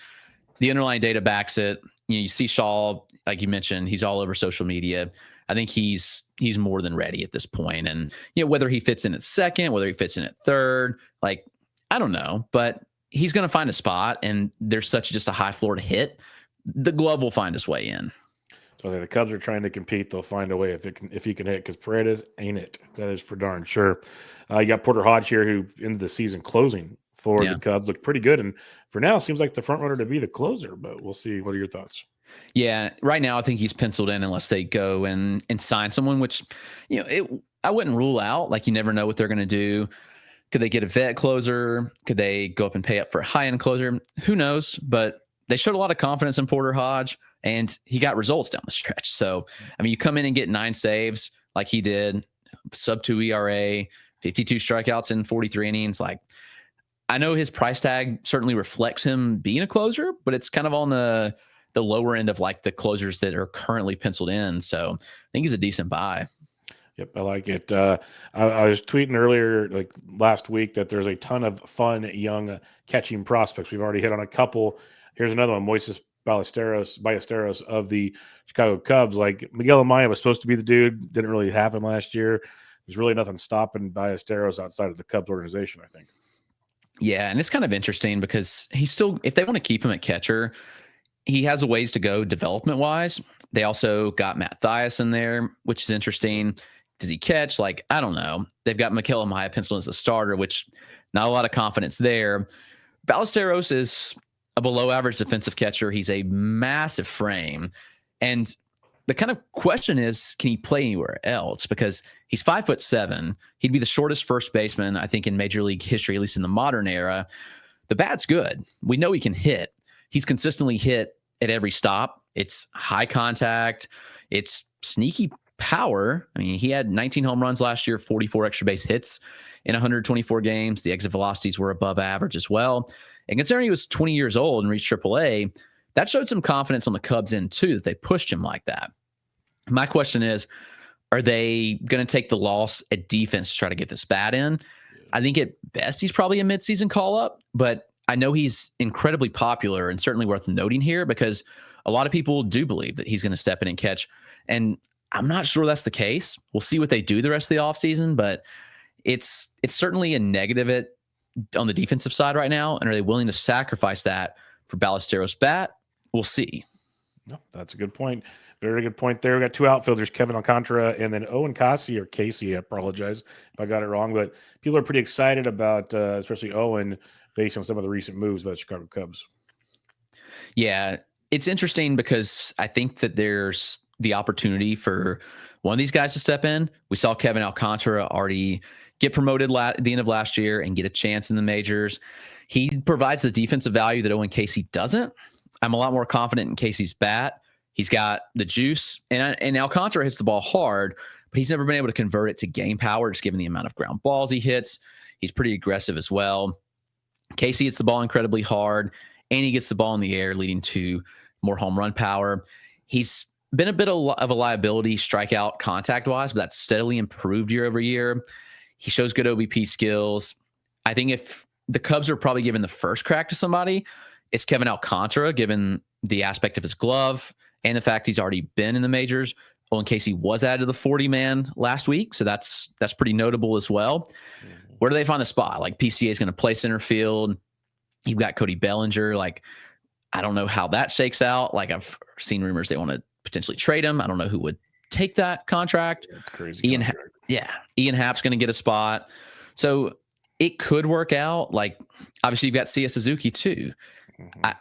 The underlying data backs it. You see Shaw, like you mentioned, he's all over social media. I think he's more than ready at this point. And, whether he fits in at second, whether he fits in at third, like, I don't know, but he's going to find a spot, and there's just a high floor to hit. The glove will find its way in. So the Cubs are trying to compete. They'll find a way if he can hit, because Paredes ain't it. That is for darn sure. You got Porter Hodge here, who ended the season closing for the Cubs. Looked pretty good. And for now, seems like the front runner to be the closer, but we'll see. What are your thoughts? Yeah, right now I think he's penciled in unless they go and sign someone, which, I wouldn't rule out. Like, you never know what they're going to do. Could they get a vet closer? Could they go up and pay up for a high-end closer? Who knows? But they showed a lot of confidence in Porter Hodge, and he got results down the stretch. So, I mean, you come in and get 9 saves like he did, sub-2 ERA, 52 strikeouts in 43 innings. Like, I know his price tag certainly reflects him being a closer, but it's kind of on the lower end of like the closers that are currently penciled in. So I think he's a decent buy. Yep, I like it. I was tweeting earlier, like last week, that there's a ton of fun young catching prospects. We've already hit on a couple. Here's another one, Moises Ballesteros of the Chicago Cubs. Like, Miguel Amaya was supposed to be the dude. Didn't really happen last year. There's really nothing stopping Ballesteros outside of the Cubs organization, I think. Yeah, and it's kind of interesting because he's still, if they want to keep him at catcher, he has a ways to go development-wise. They also got Matt Thias in there, which is interesting. Does he catch? Like, I don't know. They've got Miguel Amaya penciled as a starter, which not a lot of confidence there. Ballesteros is a below-average defensive catcher. He's a massive frame. And the kind of question is, can he play anywhere else? Because he's 5'7". He'd be the shortest first baseman, I think, in Major League history, at least in the modern era. The bat's good. We know he can hit. He's consistently hit at every stop. It's high contact. It's sneaky power. I mean, he had 19 home runs last year, 44 extra base hits in 124 games. The exit velocities were above average as well. And considering he was 20 years old and reached AAA, that showed some confidence on the Cubs end too, that they pushed him like that. My question is, Are they going to take the loss at defense to try to get this bat in? I think at best he's probably a midseason call-up, but I know he's incredibly popular and certainly worth noting here because a lot of people do believe that he's going to step in and catch. And I'm not sure that's the case. We'll see what they do the rest of the offseason, but it's certainly a negative on the defensive side right now. And are they willing to sacrifice that for Ballesteros' bat? We'll see. No, that's a good point. Very good point there. We got two outfielders, Kevin Alcantara and then Owen Casey, or Casey. I apologize if I got it wrong, but people are pretty excited about, especially Owen, based on some of the recent moves by the Chicago Cubs. Yeah, it's interesting because I think that there's the opportunity for one of these guys to step in. We saw Kevin Alcantara already get promoted at the end of last year and get a chance in the majors. He provides the defensive value that Owen Casey doesn't. I'm a lot more confident in Casey's bat. He's got the juice, and Alcantara hits the ball hard, but he's never been able to convert it to game power, just given the amount of ground balls he hits. He's pretty aggressive as well. Casey hits the ball incredibly hard, and he gets the ball in the air, leading to more home run power. He's been a bit of a liability strikeout contact-wise, but that's steadily improved year over year. He shows good OBP skills. I think if the Cubs are probably giving the first crack to somebody, it's Kevin Alcantara, given the aspect of his glove and the fact he's already been in the majors. Owen Casey was added to the 40-man last week, so that's pretty notable as well. Where do they find the spot? Like, PCA is going to play center field. You've got Cody Bellinger. Like, I don't know how that shakes out. Like, I've seen rumors they want to potentially trade him. I don't know who would take that contract. That's crazy. Ian Happ's going to get a spot. So it could work out. Like, obviously, you've got Sia Suzuki too.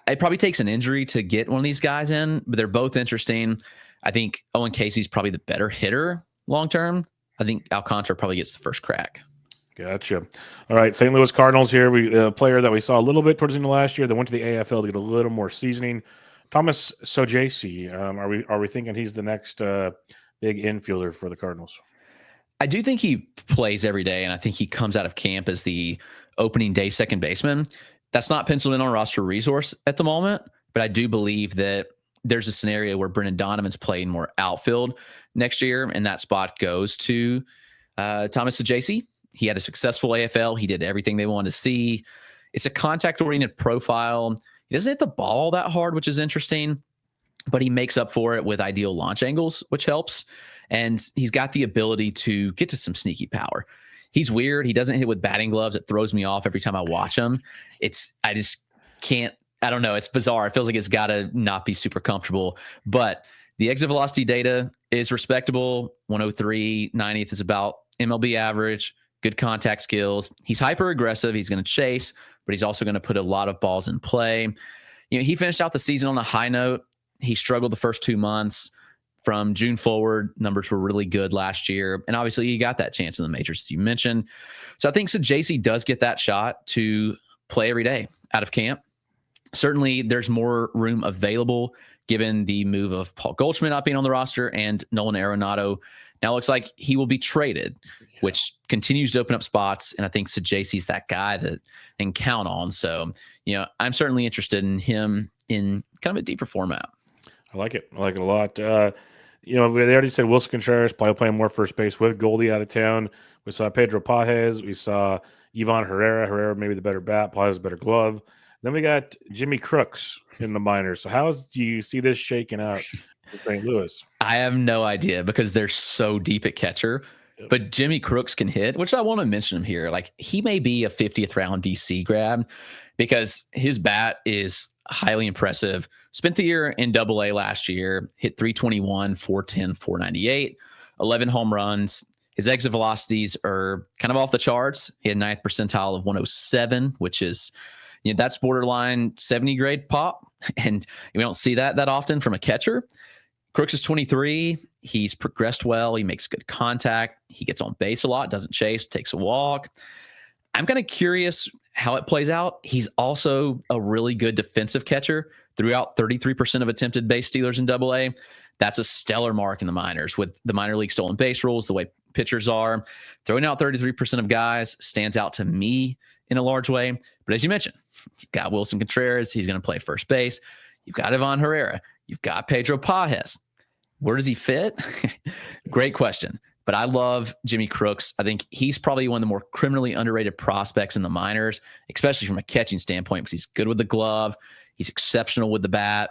It probably takes an injury to get one of these guys in, but they're both interesting. I think Owen Casey's probably the better hitter long term. I think Alcantara probably gets the first crack. Gotcha. All right, St. Louis Cardinals here. A player that we saw a little bit towards the end of last year that went to the AFL to get a little more seasoning. Thomas Sojasi. Are we thinking he's the next big infielder for the Cardinals? I do think he plays every day, and I think he comes out of camp as the opening day second baseman. That's not penciled in on roster resource at the moment, but I do believe that there's a scenario where Brendan Donovan's playing more outfield next year, and that spot goes to Thomas Sojasi. He had a successful AFL. He did everything they wanted to see. It's a contact-oriented profile. He doesn't hit the ball that hard, which is interesting, but he makes up for it with ideal launch angles, which helps. And he's got the ability to get to some sneaky power. He's weird. He doesn't hit with batting gloves. It throws me off every time I watch him. I just can't, I don't know. It's bizarre. It feels like it's got to not be super comfortable, but the exit velocity data is respectable. 103, 90th is about MLB average, good contact skills. He's hyper aggressive. He's going to chase, but he's also going to put a lot of balls in play. You know, he finished out the season on a high note. He struggled the first 2 months. From June forward, numbers were really good last year. And obviously, he got that chance in the majors, as you mentioned. So I think Sojasi does get that shot to play every day out of camp. Certainly, there's more room available given the move of Paul Goldschmidt not being on the roster and Nolan Arenado. Now it looks like he will be traded, which continues to open up spots. And I think Sojasi's that guy that they can count on. So, you know, I'm certainly interested in him in kind of a deeper format. I like it. I like it a lot. You know, they already said Wilson Contreras probably playing more first base with Goldie out of town. We saw Pedro Pages. We saw Ivan Herrera. Herrera maybe the better bat. Pages better glove. Then we got Jimmy Crooks in the minors. So do you see this shaking out in St. Louis? I have no idea because they're so deep at catcher. Yep. But Jimmy Crooks can hit, which I want to mention him here. Like, he may be a 50th round DC grab because his bat is highly impressive. Spent the year in AA last year, hit 321, 410, 498, 11 home runs. His exit velocities are kind of off the charts. He had 9th percentile of 107, which is, you know, that's borderline 70 grade pop. And we don't see that often from a catcher. Crooks is 23. He's progressed well. He makes good contact. He gets on base a lot, doesn't chase, takes a walk. I'm kind of curious how it plays out. He's also a really good defensive catcher. Threw out 33% of attempted base stealers in AA. That's a stellar mark in the minors with the minor league stolen base rules, the way pitchers are. Throwing out 33% of guys stands out to me in a large way. But as you mentioned, you've got Wilson Contreras. He's going to play first base. You've got Ivan Herrera. You've got Pedro Pages. Where does he fit? Great question. But I love Jimmy Crooks. I think he's probably one of the more criminally underrated prospects in the minors, especially from a catching standpoint, because he's good with the glove. He's exceptional with the bat.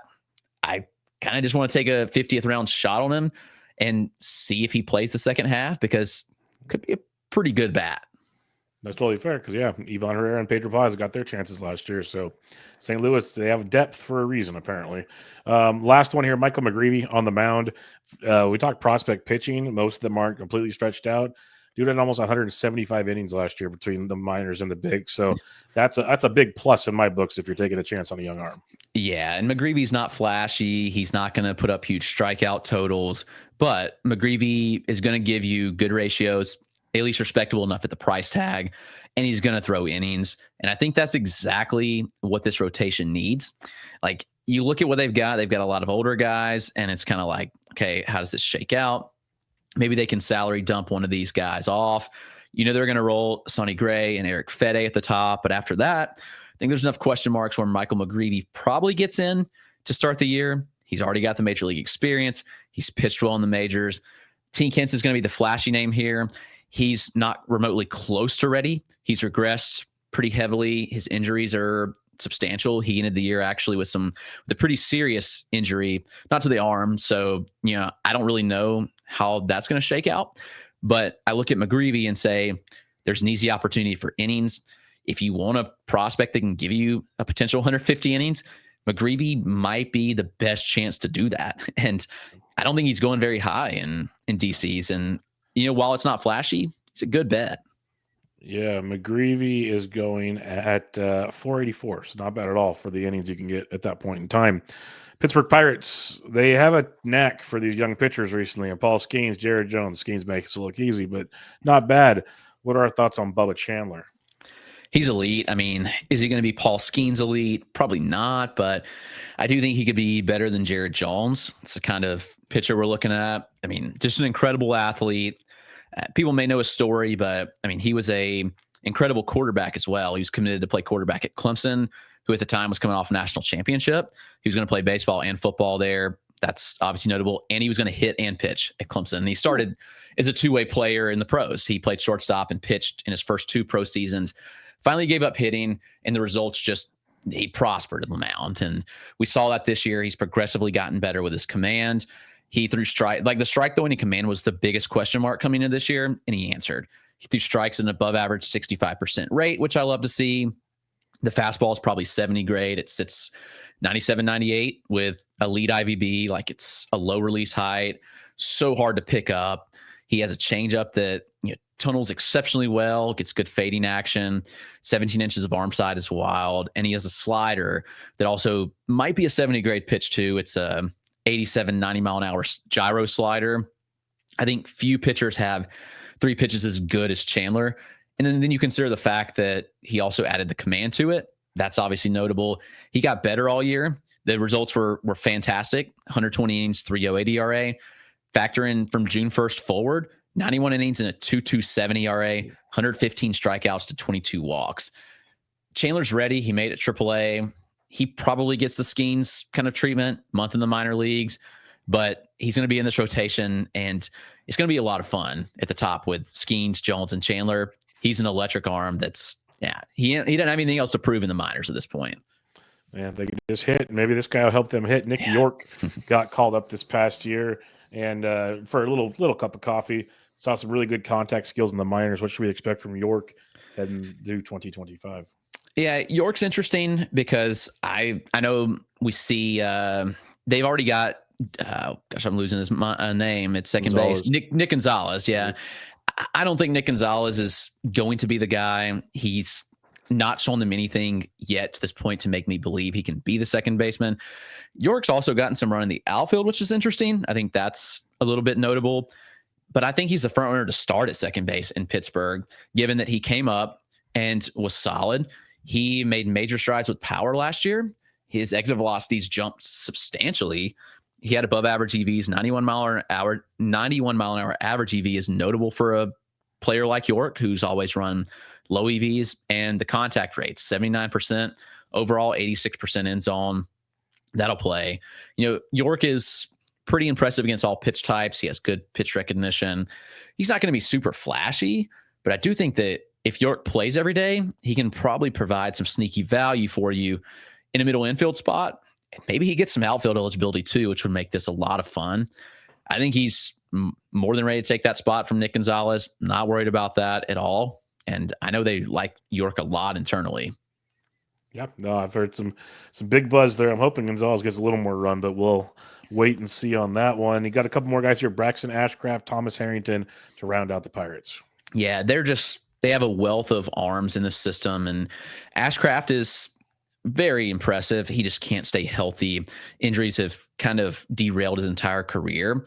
I kind of just want to take a 50th round shot on him and see if he plays the second half, because it could be a pretty good bat. That's totally fair because, yeah, Ivan Herrera and Pedro Paz got their chances last year. So St. Louis, they have depth for a reason, apparently. Last one here, Michael McGreevy on the mound. We talked prospect pitching. Most of them aren't completely stretched out. Dude had almost 175 innings last year between the minors and the big. So that's a big plus in my books if you're taking a chance on a young arm. Yeah, and McGreevy's not flashy. He's not going to put up huge strikeout totals, but McGreevy is going to give you good ratios, at least respectable enough at the price tag, and he's going to throw innings. And I think that's exactly what this rotation needs. Like, you look at what they've got a lot of older guys, and it's kind of like, okay, how does this shake out? Maybe they can salary dump one of these guys off. You know, they're going to roll Sonny Gray and Eric Fede at the top, but after that, I think there's enough question marks where Michael McGreevy probably gets in to start the year. He's already got the major league experience. He's pitched well in the majors. T. Kent's is going to be the flashy name here. He's not remotely close to ready. He's regressed pretty heavily. His injuries are substantial. He ended the year actually with a pretty serious injury, not to the arm. So, you know, I don't really know how that's going to shake out. But I look at McGreevy and say, there's an easy opportunity for innings. If you want a prospect that can give you a potential 150 innings, McGreevy might be the best chance to do that. And I don't think he's going very high in DCs. And, you know, while it's not flashy, it's a good bet. Yeah, McGreevy is going at 484. So not bad at all for the innings you can get at that point in time. Pittsburgh Pirates, they have a knack for these young pitchers recently. And Paul Skeens, Jared Jones. Skeens makes it look easy, but not bad. What are our thoughts on Bubba Chandler? He's elite. I mean, is he going to be Paul Skeens elite? Probably not, but I do think he could be better than Jared Jones. It's the kind of pitcher we're looking at. I mean, just an incredible athlete. People may know his story, but I mean, he was a incredible quarterback as well. He was committed to play quarterback at Clemson, who at the time was coming off a national championship. He was going to play baseball and football there. That's obviously notable. And he was going to hit and pitch at Clemson. And he started as a two-way player in the pros. He played shortstop and pitched in his first 2 pro seasons. Finally gave up hitting, and the results he prospered in the mound. And we saw that this year. He's progressively gotten better with his command. He threw strike, like the strike throwing in command was the biggest question mark coming into this year, and he answered. He threw strikes at an above average 65% rate, which I love to see. The fastball is probably 70 grade. It sits 97, 98 with elite IVB, like it's a low release height, so hard to pick up. He has a changeup that, you know, tunnels exceptionally well, gets good fading action, 17 inches of arm side is wild, and he has a slider that also might be a 70 grade pitch too. It's a 87, 90 mile an hour gyro slider. I think few pitchers have 3 pitches as good as Chandler. And then you consider the fact that he also added the command to it. That's obviously notable. He got better all year. The results were fantastic. 120 innings, 3.08 ERA. Factor in from June 1st forward, 91 innings and a 2.27 ERA, 115 strikeouts to 22 walks. Chandler's ready. He made it AAA. He probably gets the Skeens kind of treatment, month in the minor leagues, but he's going to be in this rotation, and it's going to be a lot of fun at the top with Skeens, Jones, and Chandler. He's an electric arm that's, yeah, he doesn't have anything else to prove in the minors at this point. Yeah, they could just hit. Maybe this guy will help them hit. Nick York got called up this past year, and for a little cup of coffee, saw some really good contact skills in the minors. What should we expect from York heading through 2025? Yeah, York's interesting because I know we see they've already got gosh, I'm losing his name. It's second Gonzalez. base. Nick Gonzalez. Yeah. I don't think Nick Gonzalez is going to be the guy. He's not shown them anything yet to this point to make me believe he can be the second baseman. York's also gotten some run in the outfield, which is interesting. I think that's a little bit notable. But I think he's the front runner to start at second base in Pittsburgh, given that he came up and was solid. He made major strides with power last year. His exit velocities jumped substantially. He had above average EVs, 91 mile an hour average EV is notable for a player like York, who's always run low EVs, and the contact rates, 79% overall, 86% end zone. That'll play. You know, York is pretty impressive against all pitch types. He has good pitch recognition. He's not going to be super flashy, but I do think that if York plays every day, he can probably provide some sneaky value for you in a middle infield spot. Maybe he gets some outfield eligibility too, which would make this a lot of fun. I think he's more than ready to take that spot from Nick Gonzalez. Not worried about that at all. And I know they like York a lot internally. Yeah, no, I've heard some big buzz there. I'm hoping Gonzalez gets a little more run, but we'll wait and see on that one. You got a couple more guys here: Braxton Ashcraft, Thomas Harrington to round out the Pirates. Yeah, they have a wealth of arms in the system, and Ashcraft is very impressive. He just can't stay healthy. Injuries have kind of derailed his entire career.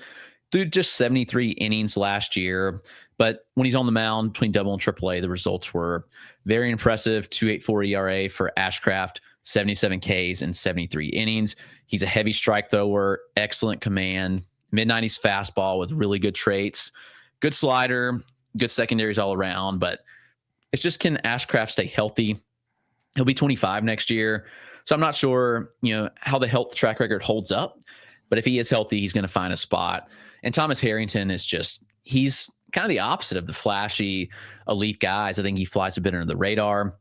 Through just 73 innings last year. But when he's on the mound between Double and Triple-A, the results were very impressive. 2.84 ERA for Ashcraft, 77 Ks in 73 innings. He's a heavy strike thrower, excellent command, mid-90s fastball with really good traits, good slider, good secondaries all around. But it's just, can Ashcraft stay healthy? He'll be 25 next year. So I'm not sure, how the health track record holds up. But if he is healthy, he's going to find a spot. And Thomas Harrington is he's kind of the opposite of the flashy elite guys. I think he flies a bit under the radar.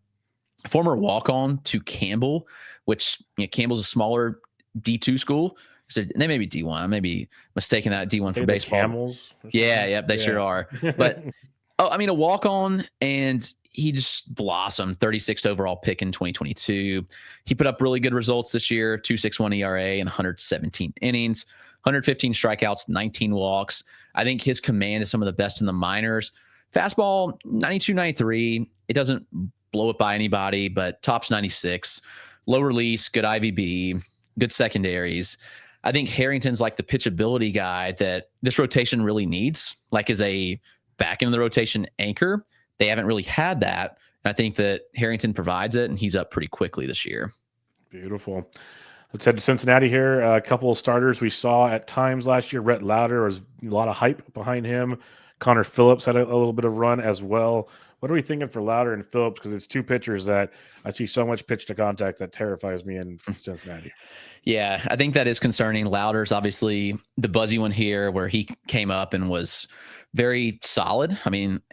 Former walk-on to Campbell, which Campbell's a smaller D2 school. So they may be D1. I may be mistaking that D1 for baseball. Camels? Yeah, they sure are. But, a walk-on, and he just blossomed. 36th overall pick in 2022. He put up really good results this year, 2.61 ERA and 117 innings, 115 strikeouts, 19 walks. I think his command is some of the best in the minors. Fastball, 92, 93. It doesn't blow it by anybody, but tops 96. Low release, good IVB, good secondaries. I think Harrington's like the pitchability guy that this rotation really needs, like as a back in the rotation anchor. They haven't really had that. And I think that Harrington provides it, and he's up pretty quickly this year. Beautiful. Let's head to Cincinnati here. A couple of starters we saw at times last year. Rhett Lauder, was a lot of hype behind him. Connor Phillips had a little bit of run as well. What are we thinking for Lauder and Phillips? Because it's two pitchers that I see so much pitch to contact that terrifies me in Cincinnati. Yeah, I think that is concerning. Lauder's obviously the buzzy one here, where he came up and was very solid.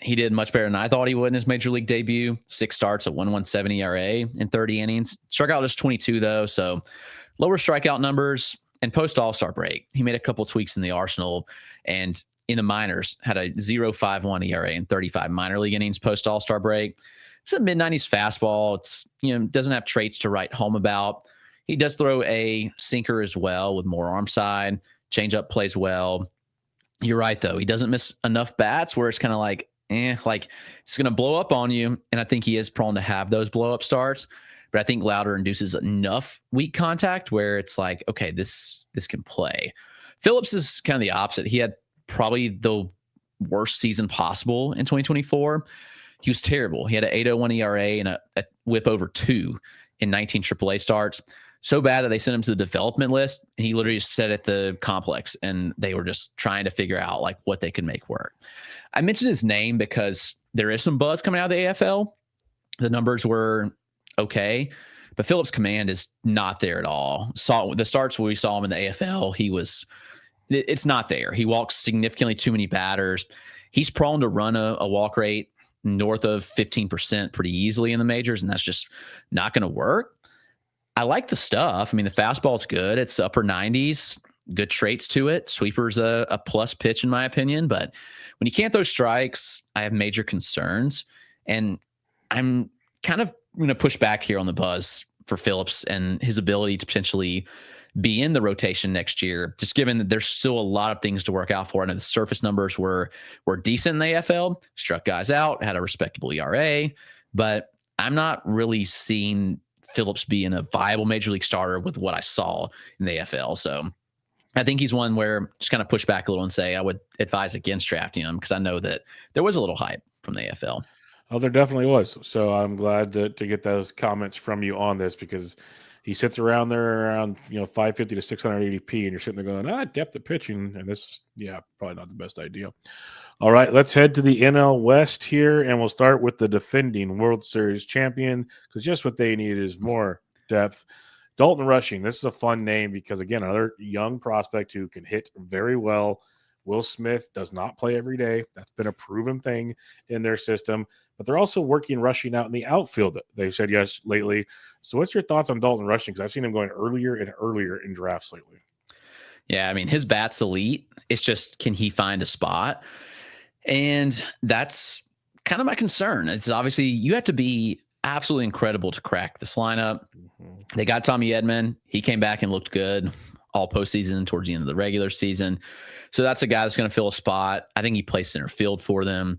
He did much better than I thought he would in his major league debut. 6 starts at 1.17 ERA in 30 innings. Struck out just 22 though, so lower strikeout numbers. And post All-Star break, he made a couple tweaks in the arsenal, and in the minors had a 0.51 ERA in 35 minor league innings post All-Star break. It's a mid-90s fastball. It's doesn't have traits to write home about. He does throw a sinker as well with more arm side. Changeup plays well. You're right, though. He doesn't miss enough bats where it's kind of like it's going to blow up on you. And I think he is prone to have those blow up starts. But I think Lauder induces enough weak contact where it's like, okay, this can play. Phillips is kind of the opposite. He had probably the worst season possible in 2024. He was terrible. He had an 8.01 ERA and a whip over 2 in 19 AAA starts. So bad that they sent him to the development list, and he literally just sat at the complex, and they were just trying to figure out like what they could make work. I mentioned his name because there is some buzz coming out of the AFL. The numbers were okay, but Phillips' command is not there at all. Saw the starts where we saw him in the AFL, it's not there. He walks significantly too many batters. He's prone to run a walk rate north of 15% pretty easily in the majors, and that's just not going to work. I like the stuff. The fastball's good. It's upper 90s, good traits to it. Sweeper's a plus pitch in my opinion, but when you can't throw strikes, I have major concerns, and I'm kind of going to push back here on the buzz for Phillips and his ability to potentially be in the rotation next year, just given that there's still a lot of things to work out for. I know the surface numbers were decent in the AFL, struck guys out, had a respectable ERA, but I'm not really seeing Phillips being a viable major league starter with what I saw in the AFL. So I think he's one where just kind of push back a little and say I would advise against drafting him, because I know that there was a little hype from the AFL. Oh, there definitely was. So I'm glad to get those comments from you on this, because he sits around there around 550 to 600 ADP, and you're sitting there going, depth of pitching, and this, probably not the best idea. All right, let's head to the NL West here, and we'll start with the defending World Series champion, because just what they need is more depth. Dalton Rushing, this is a fun name because, again, another young prospect who can hit very well. Will Smith does not play every day. That's been a proven thing in their system. But they're also working Rushing out in the outfield, they've said yes lately. So what's your thoughts on Dalton Rushing? Because I've seen him going earlier and earlier in drafts lately. Yeah, I mean, his bat's elite. It's just, can he find a spot? And that's kind of my concern. It's obviously, you have to be absolutely incredible to crack this lineup. Mm-hmm. They got Tommy Edman. He came back and looked good all postseason towards the end of the regular season. So that's a guy that's going to fill a spot. I think he plays center field for them.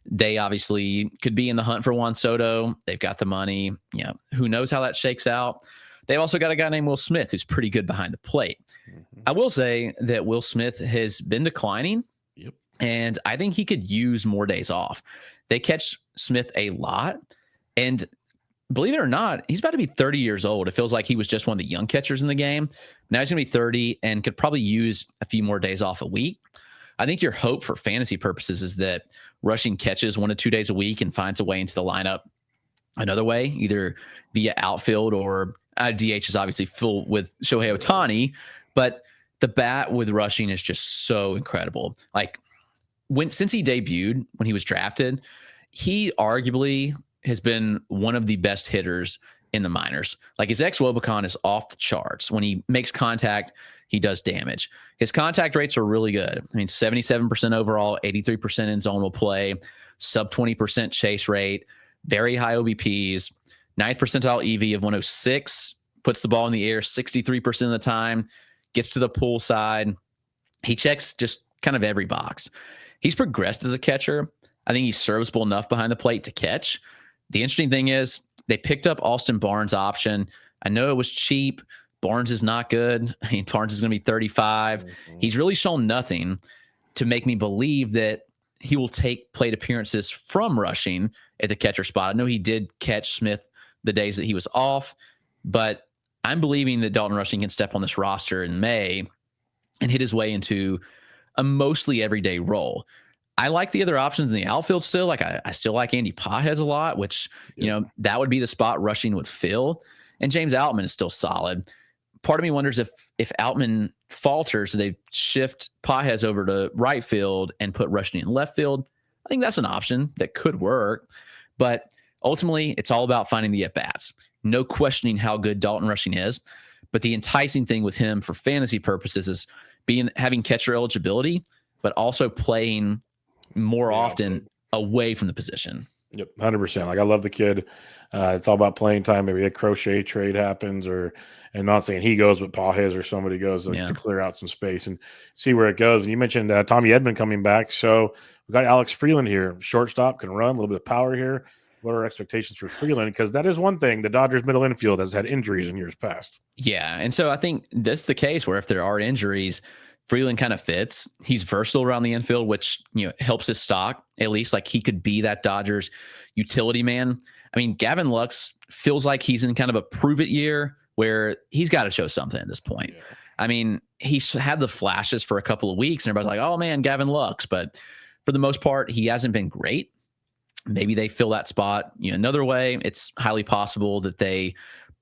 They obviously could be in the hunt for Juan Soto. They've got the money. Yeah, who knows how that shakes out. They've also got a guy named Will Smith who's pretty good behind the plate. Mm-hmm. I will say that Will Smith has been declining. Yep. And I think he could use more days off. They catch Smith a lot. And believe it or not, he's about to be 30 years old. It feels like he was just one of the young catchers in the game. Now he's going to be 30 and could probably use a few more days off a week. I think your hope for fantasy purposes is that Rushing catches 1 to 2 days a week and finds a way into the lineup another way, either via outfield or DH is obviously full with Shohei Ohtani. But the bat with Rushing is just so incredible. Like, since he debuted, when he was drafted, he arguably has been one of the best hitters in the minors. Like, his ex-Wobicon is off the charts. When he makes contact, he does damage. His contact rates are really good. I mean, 77% overall, 83% in zonal play, sub 20% chase rate, very high OBPs, 9th percentile EV of 106, puts the ball in the air 63% of the time, gets to the pull side. He checks just kind of every box. He's progressed as a catcher. I think he's serviceable enough behind the plate to catch. The interesting thing is they picked up Austin Barnes' option. I know it was cheap. Barnes is not good. I mean, Barnes is going to be 35. Mm-hmm. He's really shown nothing to make me believe that he will take plate appearances from Rushing at the catcher spot. I know he did catch Smith the days that he was off, but I'm believing that Dalton Rushing can step on this roster in May and hit his way into a mostly everyday role. I like the other options in the outfield still. Like, I still like Andy Pages a lot, which, you know, that would be the spot Rushing would fill. And James Outman is still solid. Part of me wonders if Outman falters, they shift Pages over to right field and put Rushing in left field. I think that's an option that could work. But ultimately, it's all about finding the at-bats. No questioning how good Dalton Rushing is. But the enticing thing with him for fantasy purposes is having catcher eligibility, but also playing more often away from the position. Yep, 100%. Like, I love the kid. It's all about playing time. Maybe a crochet trade happens, and not saying he goes, but Pages or somebody goes to clear out some space and see where it goes. And you mentioned Tommy Edman coming back. So we got Alex Freeland here, shortstop, can run, a little bit of power here. What are our expectations for Freeland? Because that is one thing. The Dodgers middle infield has had injuries in years past. Yeah, and so I think that's the case where if there are injuries, Freeland kind of fits. He's versatile around the infield, which, you know, helps his stock, at least. Like, he could be that Dodgers utility man. I mean, Gavin Lux feels like he's in kind of a prove it year where he's got to show something at this point. Yeah. I mean, he's had the flashes for a couple of weeks and everybody's like, oh man, Gavin Lux. But for the most part, he hasn't been great. Maybe they fill that spot, you know, another way. It's highly possible that they,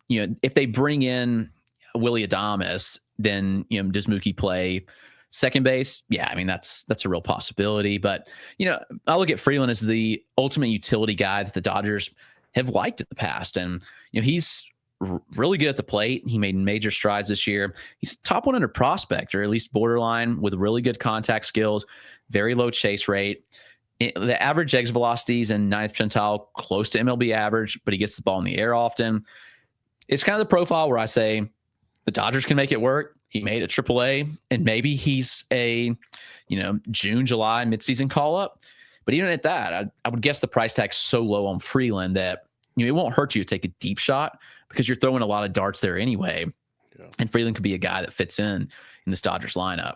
you know, if they bring in Willy Adames, then, you know, does Mookie play second base? Yeah, I mean, that's a real possibility. But, you know, I look at Freeland as the ultimate utility guy that the Dodgers have liked in the past. And, you know, he's really good at the plate. He made major strides this year. He's top 100 prospect, or at least borderline, with really good contact skills, very low chase rate. The average exit velocities in 9th percentile, close to MLB average, but he gets the ball in the air often. It's kind of the profile where I say the Dodgers can make it work. He made a AAA, and maybe he's a, you know, June, July midseason call up. But even at that, I would guess the price tag's so low on Freeland that, you know, it won't hurt you to take a deep shot because you're throwing a lot of darts there anyway. Yeah. And Freeland could be a guy that fits in this Dodgers lineup.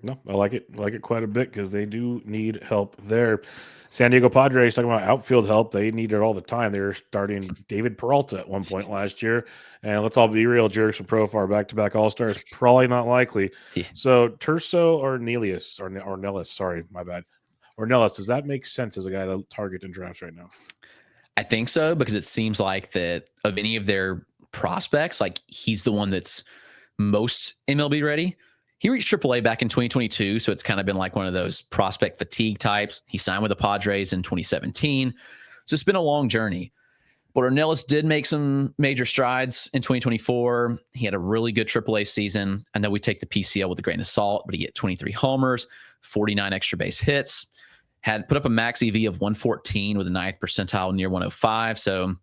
No, I like it quite a bit because they do need help there. San Diego Padres, talking about outfield help, they need it all the time. They were starting David Peralta at one point last year. And let's all be real, Jerks and Profar back-to-back All-Stars, probably not likely. Yeah. So Turso or Ornelas, sorry, my bad. Ornelas, does that make sense as a guy to target in drafts right now? I think so, because it seems like that of any of their prospects, like he's the one that's most MLB ready. He reached AAA back in 2022, so it's kind of been like one of those prospect fatigue types. He signed with the Padres in 2017, so it's been a long journey. But Ornelas did make some major strides in 2024. He had a really good AAA season. I know we take the PCL with a grain of salt, but he hit 23 homers, 49 extra base hits, had put up a max EV of 114 with a ninth percentile near 105. So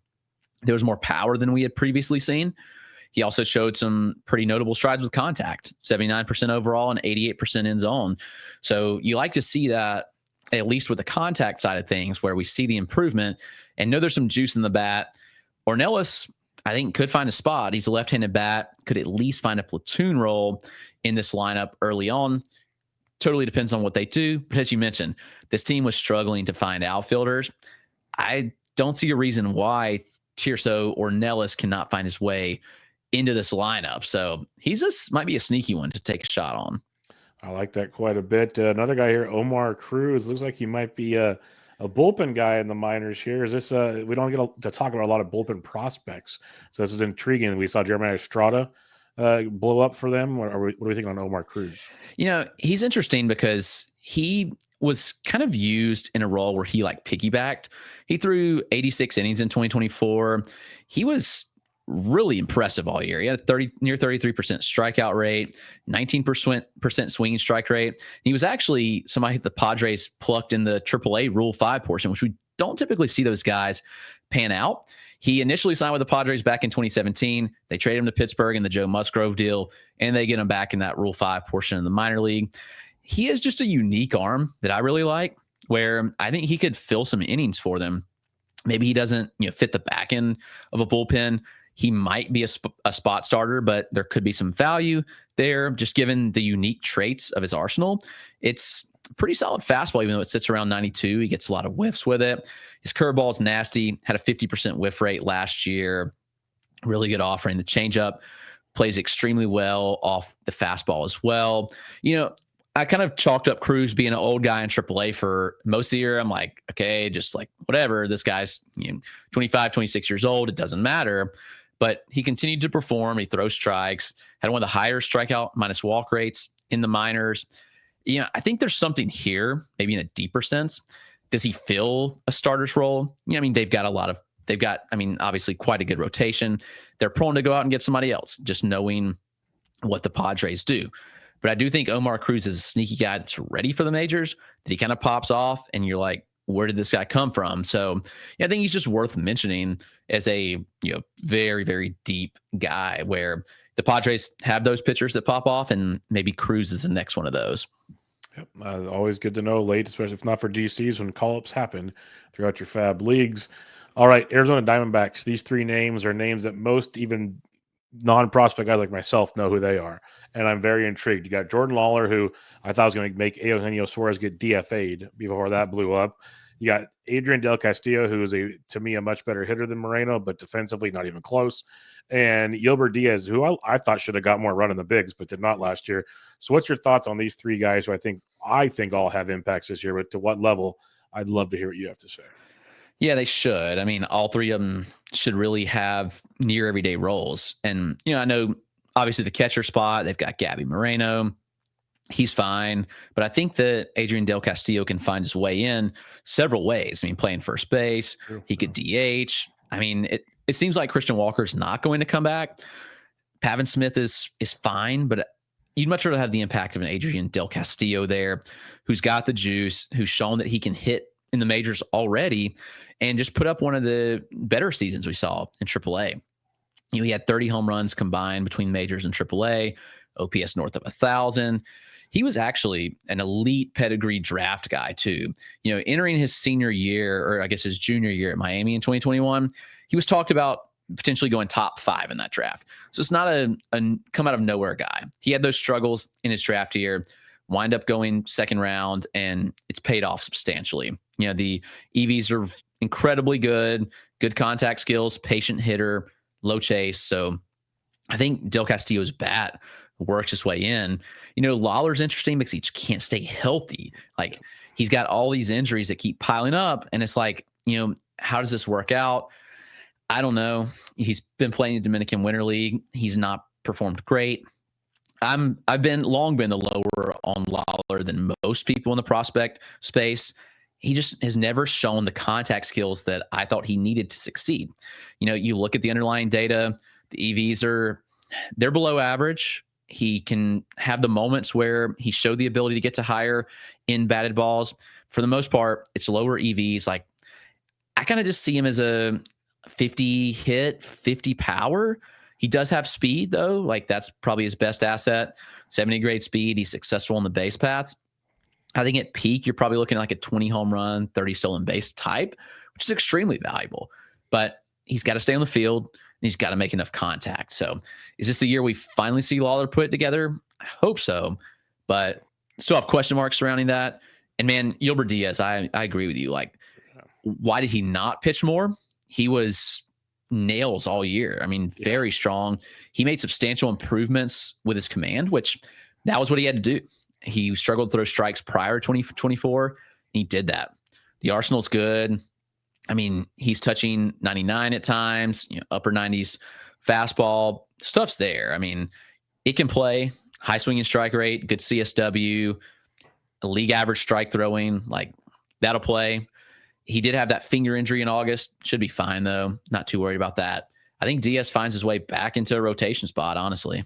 there was more power than we had previously seen. He also showed some pretty notable strides with contact, 79% overall and 88% in zone. So you like to see that, at least with the contact side of things, where we see the improvement and know there's some juice in the bat. Ornelas, I think, could find a spot. He's a left-handed bat, could at least find a platoon role in this lineup early on. Totally depends on what they do. But as you mentioned, this team was struggling to find outfielders. I don't see a reason why Tirso or Ornelas cannot find his way into this lineup. So might be a sneaky one to take a shot on. I like that quite a bit. Another guy here, Omar Cruz, looks like he might be a bullpen guy in the minors here. Is this we don't get to talk about a lot of bullpen prospects, so this is intriguing. We saw Jeremiah Estrada blow up for them. What do we think on Omar Cruz? He's interesting because he was kind of used in a role where he like piggybacked. He threw 86 innings in 2024. He was really impressive all year. He had a near 33% strikeout rate, 19% swinging strike rate. He was actually somebody the Padres plucked in the AAA Rule 5 portion, which we don't typically see those guys pan out. He initially signed with the Padres back in 2017. They traded him to Pittsburgh in the Joe Musgrove deal, and they get him back in that Rule 5 portion in the minor league. He is just a unique arm that I really like, where I think he could fill some innings for them. Maybe he doesn't fit the back end of a bullpen. He might be a spot starter, but there could be some value there, just given the unique traits of his arsenal. It's a pretty solid fastball, even though it sits around 92. He gets a lot of whiffs with it. His curveball is nasty, had a 50% whiff rate last year. Really good offering. The changeup plays extremely well off the fastball as well. I kind of chalked up Cruz being an old guy in AAA for most of the year. I'm like, okay, just like whatever. This guy's 25, 26 years old. It doesn't matter. But he continued to perform. He throws strikes, had one of the higher strikeout minus walk rates in the minors. I think there's something here, maybe in a deeper sense. Does he fill a starter's role? They've got obviously quite a good rotation. They're prone to go out and get somebody else, just knowing what the Padres do. But I do think Omar Cruz is a sneaky guy that's ready for the majors, that he kind of pops off and you're like, where did this guy come from? So I think he's just worth mentioning as a very, very deep guy where the Padres have those pitchers that pop off, and maybe Cruz is the next one of those. Yep. Always good to know late, especially if not for DCs when call-ups happen throughout your fab leagues. All right, Arizona Diamondbacks. These three names are names that most even non-prospect guys like myself know who they are. And I'm very intrigued. You got Jordan Lawler, who I thought was going to make Eugenio Suarez get DFA'd before that blew up. You got Adrian Del Castillo, who is, to me, a much better hitter than Moreno, but defensively not even close. And Yolber Diaz, who I thought should have got more run in the bigs, but did not last year. So what's your thoughts on these three guys who I think all have impacts this year, but to what level? I'd love to hear what you have to say. Yeah, they should. All three of them should really have near everyday roles. And, I know obviously the catcher spot, they've got Gabby Moreno. He's fine. But I think that Adrian Del Castillo can find his way in several ways. Playing first base, he could DH. It seems like Christian Walker's not going to come back. Pavin Smith is fine, but you'd much rather have the impact of an Adrian Del Castillo there, who's got the juice, who's shown that he can hit in the majors already, and just put up one of the better seasons we saw in AAA. He had 30 home runs combined between majors and AAA, OPS north of 1,000. He was actually an elite pedigree draft guy too. Entering his senior year, or I guess his junior year at Miami in 2021, he was talked about potentially going top 5 in that draft. So it's not a come out of nowhere guy. He had those struggles in his draft year, wind up going second round, and it's paid off substantially. The EVs are incredibly good contact skills, patient hitter, low chase. So I think Del Castillo's bat works his way in. Lawler's interesting because he just can't stay healthy. Like, he's got all these injuries that keep piling up, and it's like, how does this work out? I don't know. He's been playing the Dominican Winter League. He's not performed great. I've been the lower on Lawler than most people in the prospect space. He just has never shown the contact skills that I thought he needed to succeed. You look at the underlying data, the EVs they're below average. He can have the moments where he showed the ability to get to higher in batted balls. For the most part, it's lower EVs. Like, I kind of just see him as a 50 hit, 50 power. He does have speed, though. Like, that's probably his best asset. 70 grade speed. He's successful on the base paths. I think at peak, you're probably looking at like a 20 home run, 30 stolen base type, which is extremely valuable. But he's got to stay on the field, and he's got to make enough contact. So is this the year we finally see Lawler put it together? I hope so. But still have question marks surrounding that. And, man, Yolbert Diaz, I agree with you. Like, why did he not pitch more? He was nails all year. I mean, very strong. He made substantial improvements with his command, which that was what he had to do. He struggled to throw strikes prior to 2024. He did that. The arsenal's good. I mean, he's touching 99 at times, upper 90s fastball. Stuff's there. I mean, it can play. High swinging strike rate, good CSW, a league average strike throwing. Like, that'll play. He did have that finger injury in August. Should be fine, though. Not too worried about that. I think Diaz finds his way back into a rotation spot, honestly.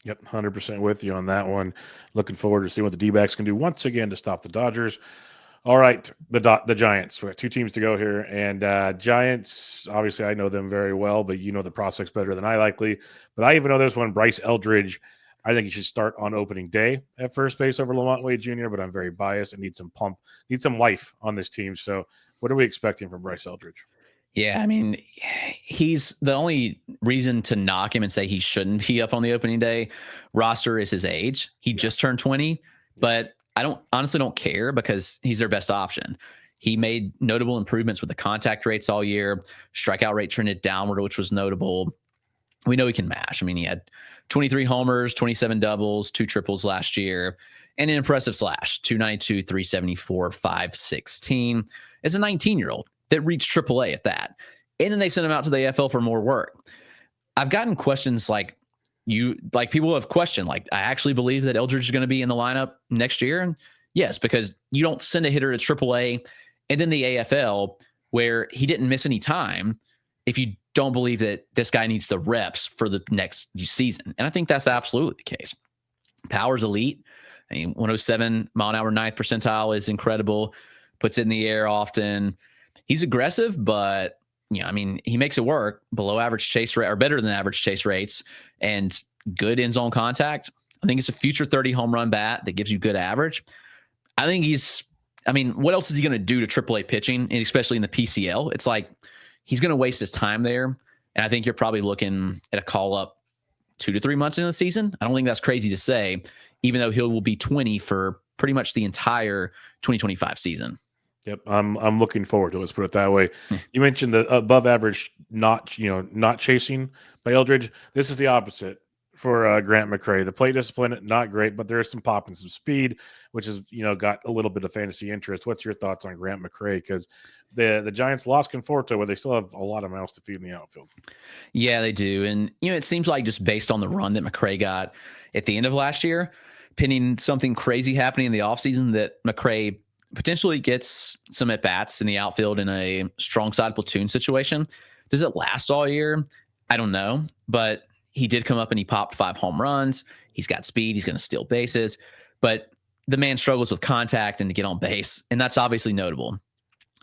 Yep, 100% with you on that one. Looking forward to seeing what the D-backs can do once again to stop the Dodgers. All right, the Giants. We got two teams to go here. And Giants, obviously I know them very well, but you know the prospects better than I likely. But I even know this one, Bryce Eldridge. I think he should start on opening day at first base over Lamont Wade Jr., but I'm very biased and need some life on this team. So what are we expecting from Bryce Eldridge? Yeah, I mean, he's the only reason to knock him and say he shouldn't be up on the opening day roster is his age. He just turned 20, but I honestly don't care because he's their best option. He made notable improvements with the contact rates all year. Strikeout rate trended downward, which was notable. We know he can mash. I mean, he had 23 homers, 27 doubles, 2 triples last year, and an impressive slash, 292, 374, 516. As a 19-year-old that reached AAA at that. And then they sent him out to the AFL for more work. I've gotten questions people have questioned, I actually believe that Eldridge is going to be in the lineup next year. And yes, because you don't send a hitter to AAA and then the AFL where he didn't miss any time if you don't believe that this guy needs the reps for the next season. And I think that's absolutely the case. Power's elite. I mean, 107 mile an hour, 9th percentile is incredible. Puts it in the air often. He's aggressive, but he makes it work. Below average chase rate or better than average chase rates and good end zone contact. I think it's a future 30 home run bat that gives you good average. I think what else is he going to do to AAA pitching, and especially in the PCL? It's like he's going to waste his time there. And I think you're probably looking at a call up 2 to 3 months into the season. I don't think that's crazy to say, even though he will be 20 for pretty much the entire 2025 season. Yep, I'm looking forward to it. Let's put it that way. You mentioned the above average not chasing by Eldridge. This is the opposite for Grant McCray. The plate discipline, not great, but there is some pop and some speed, which has got a little bit of fantasy interest. What's your thoughts on Grant McCray? Because the Giants lost Conforto, but they still have a lot of mouths to feed in the outfield. Yeah, they do. And it seems like just based on the run that McCray got at the end of last year, pending something crazy happening in the offseason, that McCray potentially gets some at-bats in the outfield in a strong side platoon situation. Does it last all year? I don't know, but he did come up and he popped 5 home runs. He's got speed. He's going to steal bases, but the man struggles with contact and to get on base, and that's obviously notable.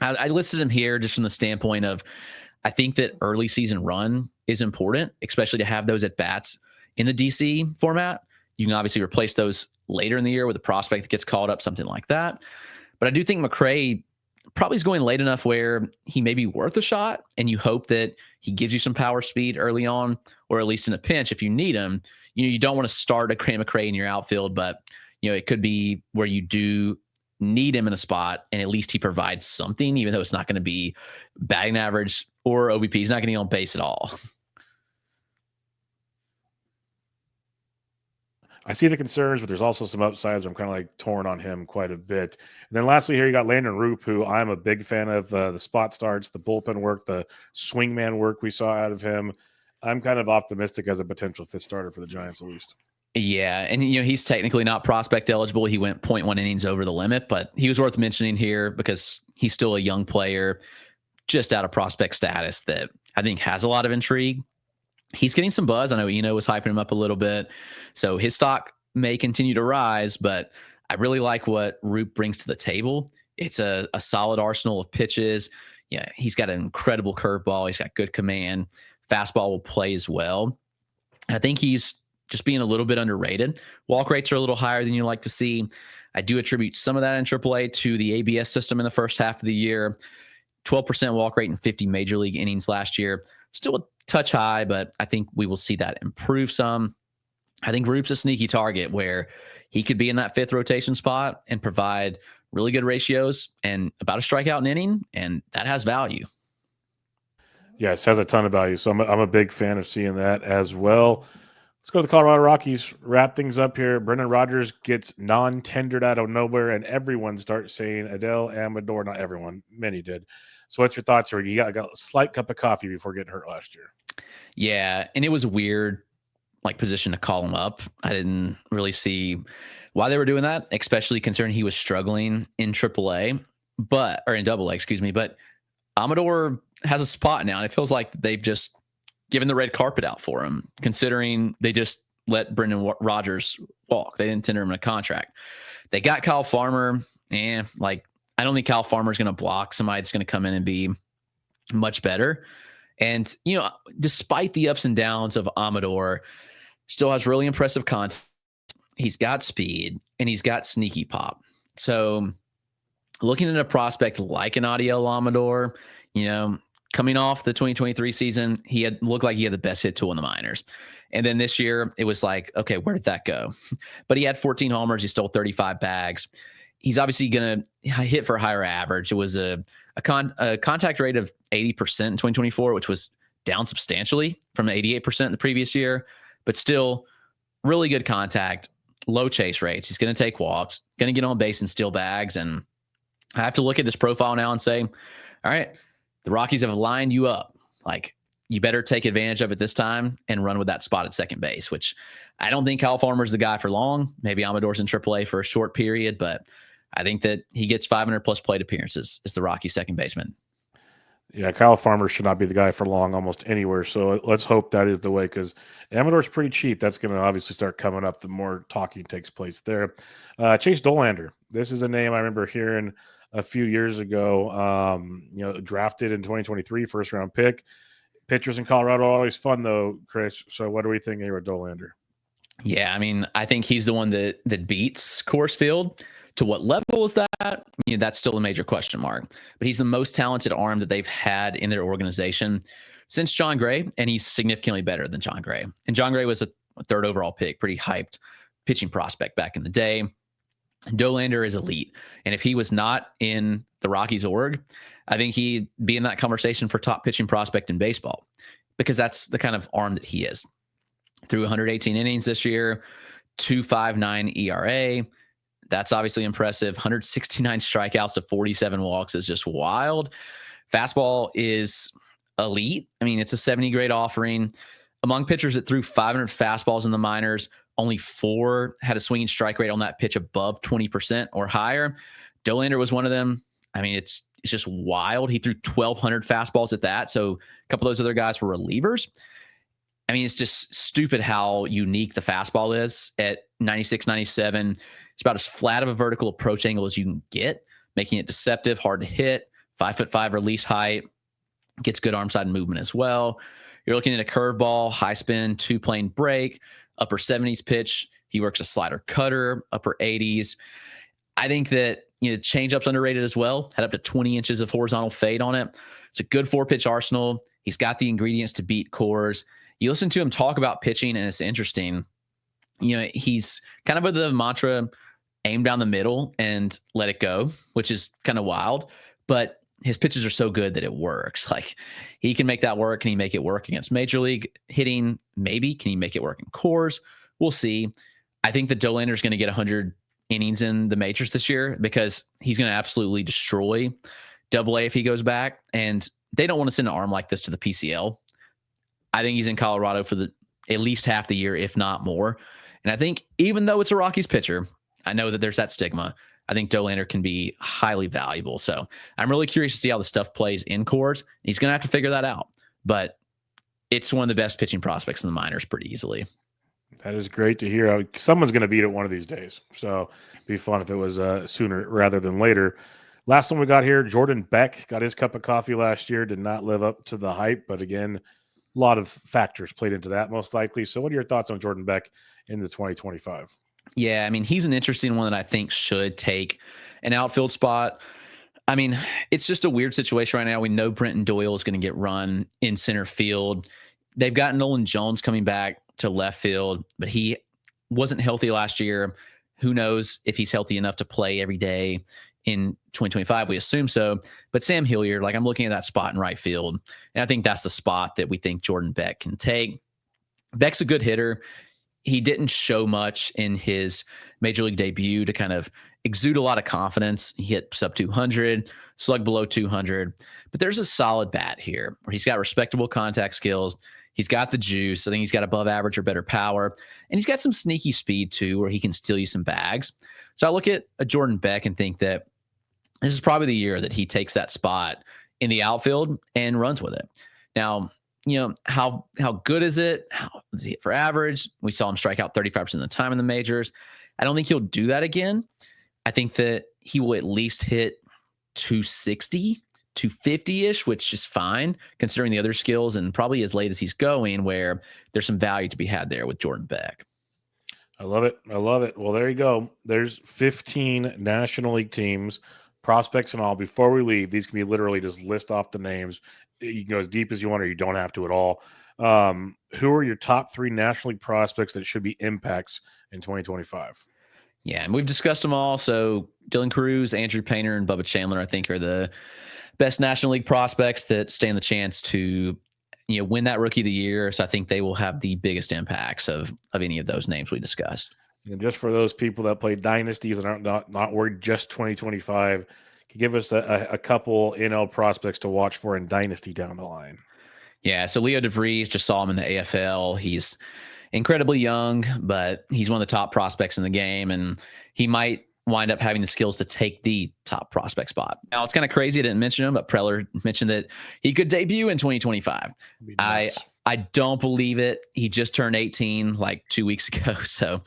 I listed him here just from the standpoint of I think that early season run is important, especially to have those at-bats in the DC format. You can obviously replace those later in the year with a prospect that gets called up, something like that. But I do think McCray probably is going late enough where he may be worth a shot, and you hope that he gives you some power speed early on, or at least in a pinch if you need him. You don't want to start a Grant McCray in your outfield, but it could be where you do need him in a spot, and at least he provides something, even though it's not going to be batting average or OBP. He's not going to be on base at all. I see the concerns, but there's also some upsides. I'm kind of like torn on him quite a bit. And then lastly, here you got Landon Roop, who I'm a big fan of. The spot starts, the bullpen work, the swingman work we saw out of him. I'm kind of optimistic as a potential fifth starter for the Giants, at least. Yeah, and he's technically not prospect eligible. He went 0.1 innings over the limit, but he was worth mentioning here because he's still a young player, just out of prospect status that I think has a lot of intrigue. He's getting some buzz. I know Eno was hyping him up a little bit, so his stock may continue to rise, but I really like what Roop brings to the table. It's a solid arsenal of pitches. Yeah, he's got an incredible curveball. He's got good command. Fastball will play as well. And I think he's just being a little bit underrated. Walk rates are a little higher than you like to see. I do attribute some of that in AAA to the ABS system in the first half of the year. 12% walk rate in 50 major league innings last year. Still a touch high, but I think we will see that improve some. I think Roop's a sneaky target where he could be in that fifth rotation spot and provide really good ratios and about a strikeout an inning, and that has value. Yes, has a ton of value. So I'm a big fan of seeing that as well. Let's go to the Colorado Rockies. Wrap things up here. Brendan Rodgers gets non-tendered out of nowhere, and everyone starts saying Adele Amador. Not everyone, many did. So what's your thoughts here? You got a slight cup of coffee before getting hurt last year. Yeah, and it was a weird position to call him up. I didn't really see why they were doing that, especially considering he was struggling in AAA, or in AA, excuse me. But Amador has a spot now, and it feels like they've just given the red carpet out for him, considering they just let Brendan Rodgers walk. They didn't tender him a contract. They got Kyle Farmer, I don't think Kyle Farmer is going to block somebody that's going to come in and be much better. And, despite the ups and downs of Amador, still has really impressive content. He's got speed and he's got sneaky pop. So looking at a prospect like an Adiel Amador, coming off the 2023 season, he looked like he had the best hit tool in the minors. And then this year it was like, okay, where did that go? But he had 14 homers. He stole 35 bags. He's obviously going to hit for a higher average. It was a contact rate of 80% in 2024, which was down substantially from the 88% the previous year, but still really good contact, low chase rates. He's going to take walks, going to get on base and steal bags. And I have to look at this profile now and say, all right, the Rockies have lined you up. Like, you better take advantage of it this time and run with that spot at second base, which I don't think Kyle Farmer's the guy for long. Maybe Amador's in AAA for a short period, but I think that he gets 500 plus plate appearances as the Rockies second baseman. Yeah, Kyle Farmer should not be the guy for long almost anywhere. So let's hope that is the way, because Amador's pretty cheap. That's going to obviously start coming up the more talking takes place there. Chase Dolander. This is a name I remember hearing a few years ago. Drafted in 2023, first round pick. Pitchers in Colorado are always fun, though, Chris. So what do we think here with Dolander? Yeah, I mean, I think he's the one that beats Coors Field. To what level is that? That's still a major question mark. But he's the most talented arm that they've had in their organization since John Gray, and he's significantly better than John Gray. And John Gray was a third overall pick, pretty hyped pitching prospect back in the day. Dolander is elite. And if he was not in the Rockies org, I think he'd be in that conversation for top pitching prospect in baseball, because that's the kind of arm that he is. Through 118 innings this year, 2.59 ERA. That's obviously impressive. 169 strikeouts to 47 walks is just wild. Fastball is elite. I mean, it's a 70 grade offering. Among pitchers that threw 500 fastballs in the minors, only 4 had a swinging strike rate on that pitch above 20% or higher. Dolander was one of them. I mean, it's just wild. He threw 1,200 fastballs at that. So a couple of those other guys were relievers. I mean, it's just stupid how unique the fastball is at 96, 97. It's about as flat of a vertical approach angle as you can get, making it deceptive, hard to hit, 5'5" release height, gets good arm side movement as well. You're looking at a curveball, high spin, 2-plane break, upper 70s pitch. He works a slider cutter, upper 80s. I think that changeup's underrated as well. Had up to 20 inches of horizontal fade on it. It's a good 4-pitch arsenal. He's got the ingredients to beat Coors. You listen to him talk about pitching, and it's interesting. He's kind of with the mantra, aim down the middle and let it go, which is kind of wild. But his pitches are so good that it works. Like, he can make that work. Can he make it work against major league hitting? Maybe. Can he make it work in Coors? We'll see. I think that Dolander's is going to get 100 innings in the majors this year because he's going to absolutely destroy Double A if he goes back. And they don't want to send an arm like this to the PCL. I think he's in Colorado for at least half the year, if not more. And I think even though it's a Rockies pitcher, I know that there's that stigma. I think Dolander can be highly valuable. So I'm really curious to see how the stuff plays in Coors. He's going to have to figure that out. But it's one of the best pitching prospects in the minors pretty easily. That is great to hear. Someone's going to beat it one of these days. So it'd be fun if it was sooner rather than later. Last one we got here, Jordan Beck got his cup of coffee last year, did not live up to the hype. But again, a lot of factors played into that most likely. So what are your thoughts on Jordan Beck in the 2025? Yeah, I mean, he's an interesting one that I think should take an outfield spot. I mean, it's just a weird situation right now. We know Brenton Doyle is going to get run in center field. They've got Nolan Jones coming back to left field, but he wasn't healthy last year. Who knows if he's healthy enough to play every day in 2025? We assume so. But Sam Hilliard, I'm looking at that spot in right field, and I think that's the spot that we think Jordan Beck can take. Beck's a good hitter. He didn't show much in his major league debut to kind of exude a lot of confidence. He hit sub 200, slug below 200, but there's a solid bat here where he's got respectable contact skills. He's got the juice. I think he's got above average or better power, and he's got some sneaky speed too, where he can steal you some bags. So I look at a Jordan Beck and think that this is probably the year that he takes that spot in the outfield and runs with it. Now, how good is it? How does he hit for average? We saw him strike out 35% of the time in the majors. I don't think he'll do that again. I think that he will at least hit 260, 250-ish, which is fine considering the other skills, and probably as late as he's going, where there's some value to be had there with Jordan Beck. I love it. I love it. Well, there you go. There's 15 National League teams, prospects and all. Before we leave, these can be literally just list off the names. You can go as deep as you want, or you don't have to at all. Who are your top 3 National League prospects that should be impacts in 2025? Yeah, and we've discussed them all. So Dylan Cruz, Andrew Painter, and Bubba Chandler, I think, are the best National League prospects that stand the chance to win that Rookie of the Year. So I think they will have the biggest impacts of any of those names we discussed. And just for those people that play dynasties and are not worried just 2025, can give us a couple NL prospects to watch for in dynasty down the line. Yeah, so Leo DeVries, just saw him in the AFL. He's incredibly young, but he's one of the top prospects in the game, and he might wind up having the skills to take the top prospect spot. Now, it's kind of crazy I didn't mention him, but Preller mentioned that he could debut in 2025. I don't believe it. He just turned 18 2 weeks ago, so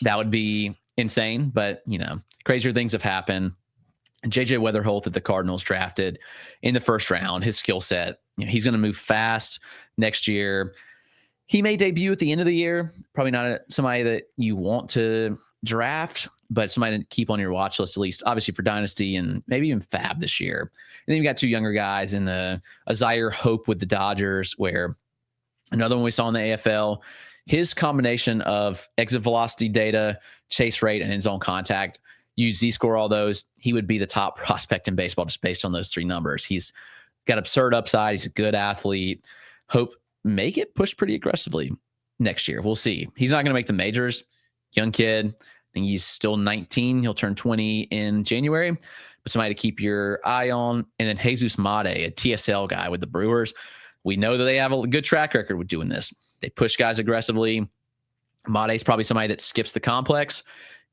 that would be insane. But, crazier things have happened. JJ Weatherholt that the Cardinals drafted in the first round, his skill set, he's going to move fast next year. He may debut at the end of the year. Probably not somebody that you want to draft, but somebody to keep on your watch list, at least obviously for Dynasty and maybe even Fab this year. And then you got 2 younger guys in the Zaire Hope with the Dodgers, where another one we saw in the AFL, his combination of exit velocity data, chase rate, and in-zone contact, you Z-score all those, he would be the top prospect in baseball just based on those 3 numbers. He's got absurd upside. He's a good athlete. Hope may get pushed pretty aggressively next year. We'll see. He's not going to make the majors. Young kid. I think he's still 19. He'll turn 20 in January. But somebody to keep your eye on. And then Jesus Mate, a TSL guy with the Brewers. We know that they have a good track record with doing this. They push guys aggressively. Mate's probably somebody that skips the complex,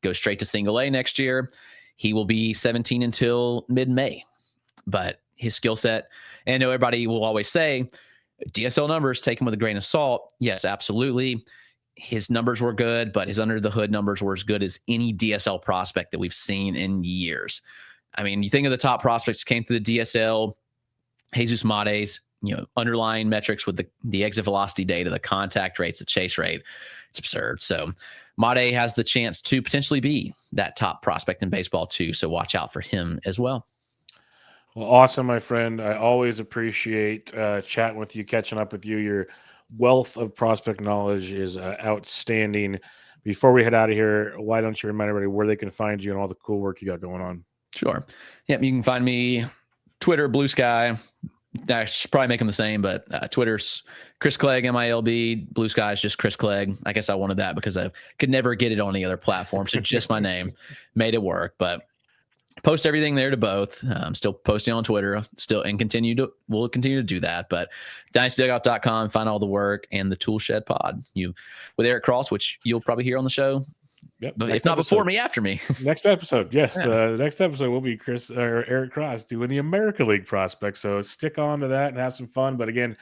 goes straight to single A next year. He will be 17 until mid-May. But his skill set, and I know everybody will always say, DSL numbers, take him with a grain of salt. Yes, absolutely. His numbers were good, but his under the hood numbers were as good as any DSL prospect that we've seen in years. I mean, you think of the top prospects that came through the DSL, Jesus Mate's, underlying metrics with the exit velocity data, the contact rates, the chase rate. It's absurd. So Mate has the chance to potentially be that top prospect in baseball too. So watch out for him as well. Well, awesome, my friend. I always appreciate chatting with you, catching up with you. Your wealth of prospect knowledge is outstanding. Before we head out of here, why don't you remind everybody where they can find you and all the cool work you got going on? Sure. Yep. You can find me Twitter, Blue Sky, I should probably make them the same, but Twitter's Chris Clegg, MILB. Blue Sky is just Chris Clegg. I guess I wanted that because I could never get it on any other platform. So just my name made it work. But post everything there to both. I'm still posting on Twitter still, and we'll continue to do that. But dynastydugout.com, find all the work, and the Toolshed Pod. With Eric Cross, which you'll probably hear on the show. Yep. But if not before me, after me. Next episode. Yes. Yeah. The next episode will be Eric Cross doing the America League prospects. So stick on to that and have some fun. But again,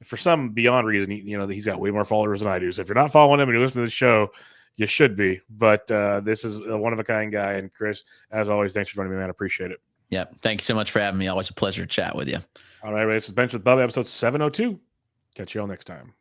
for some beyond reason, he's got way more followers than I do. So if you're not following him and you listen to the show, you should be. But this is a one-of-a-kind guy. And Chris, as always, thanks for joining me, man. I appreciate it. Yeah. Thank you so much for having me. Always a pleasure to chat with you. All right, this is Bench with Bubba, episode 702. Catch you all next time.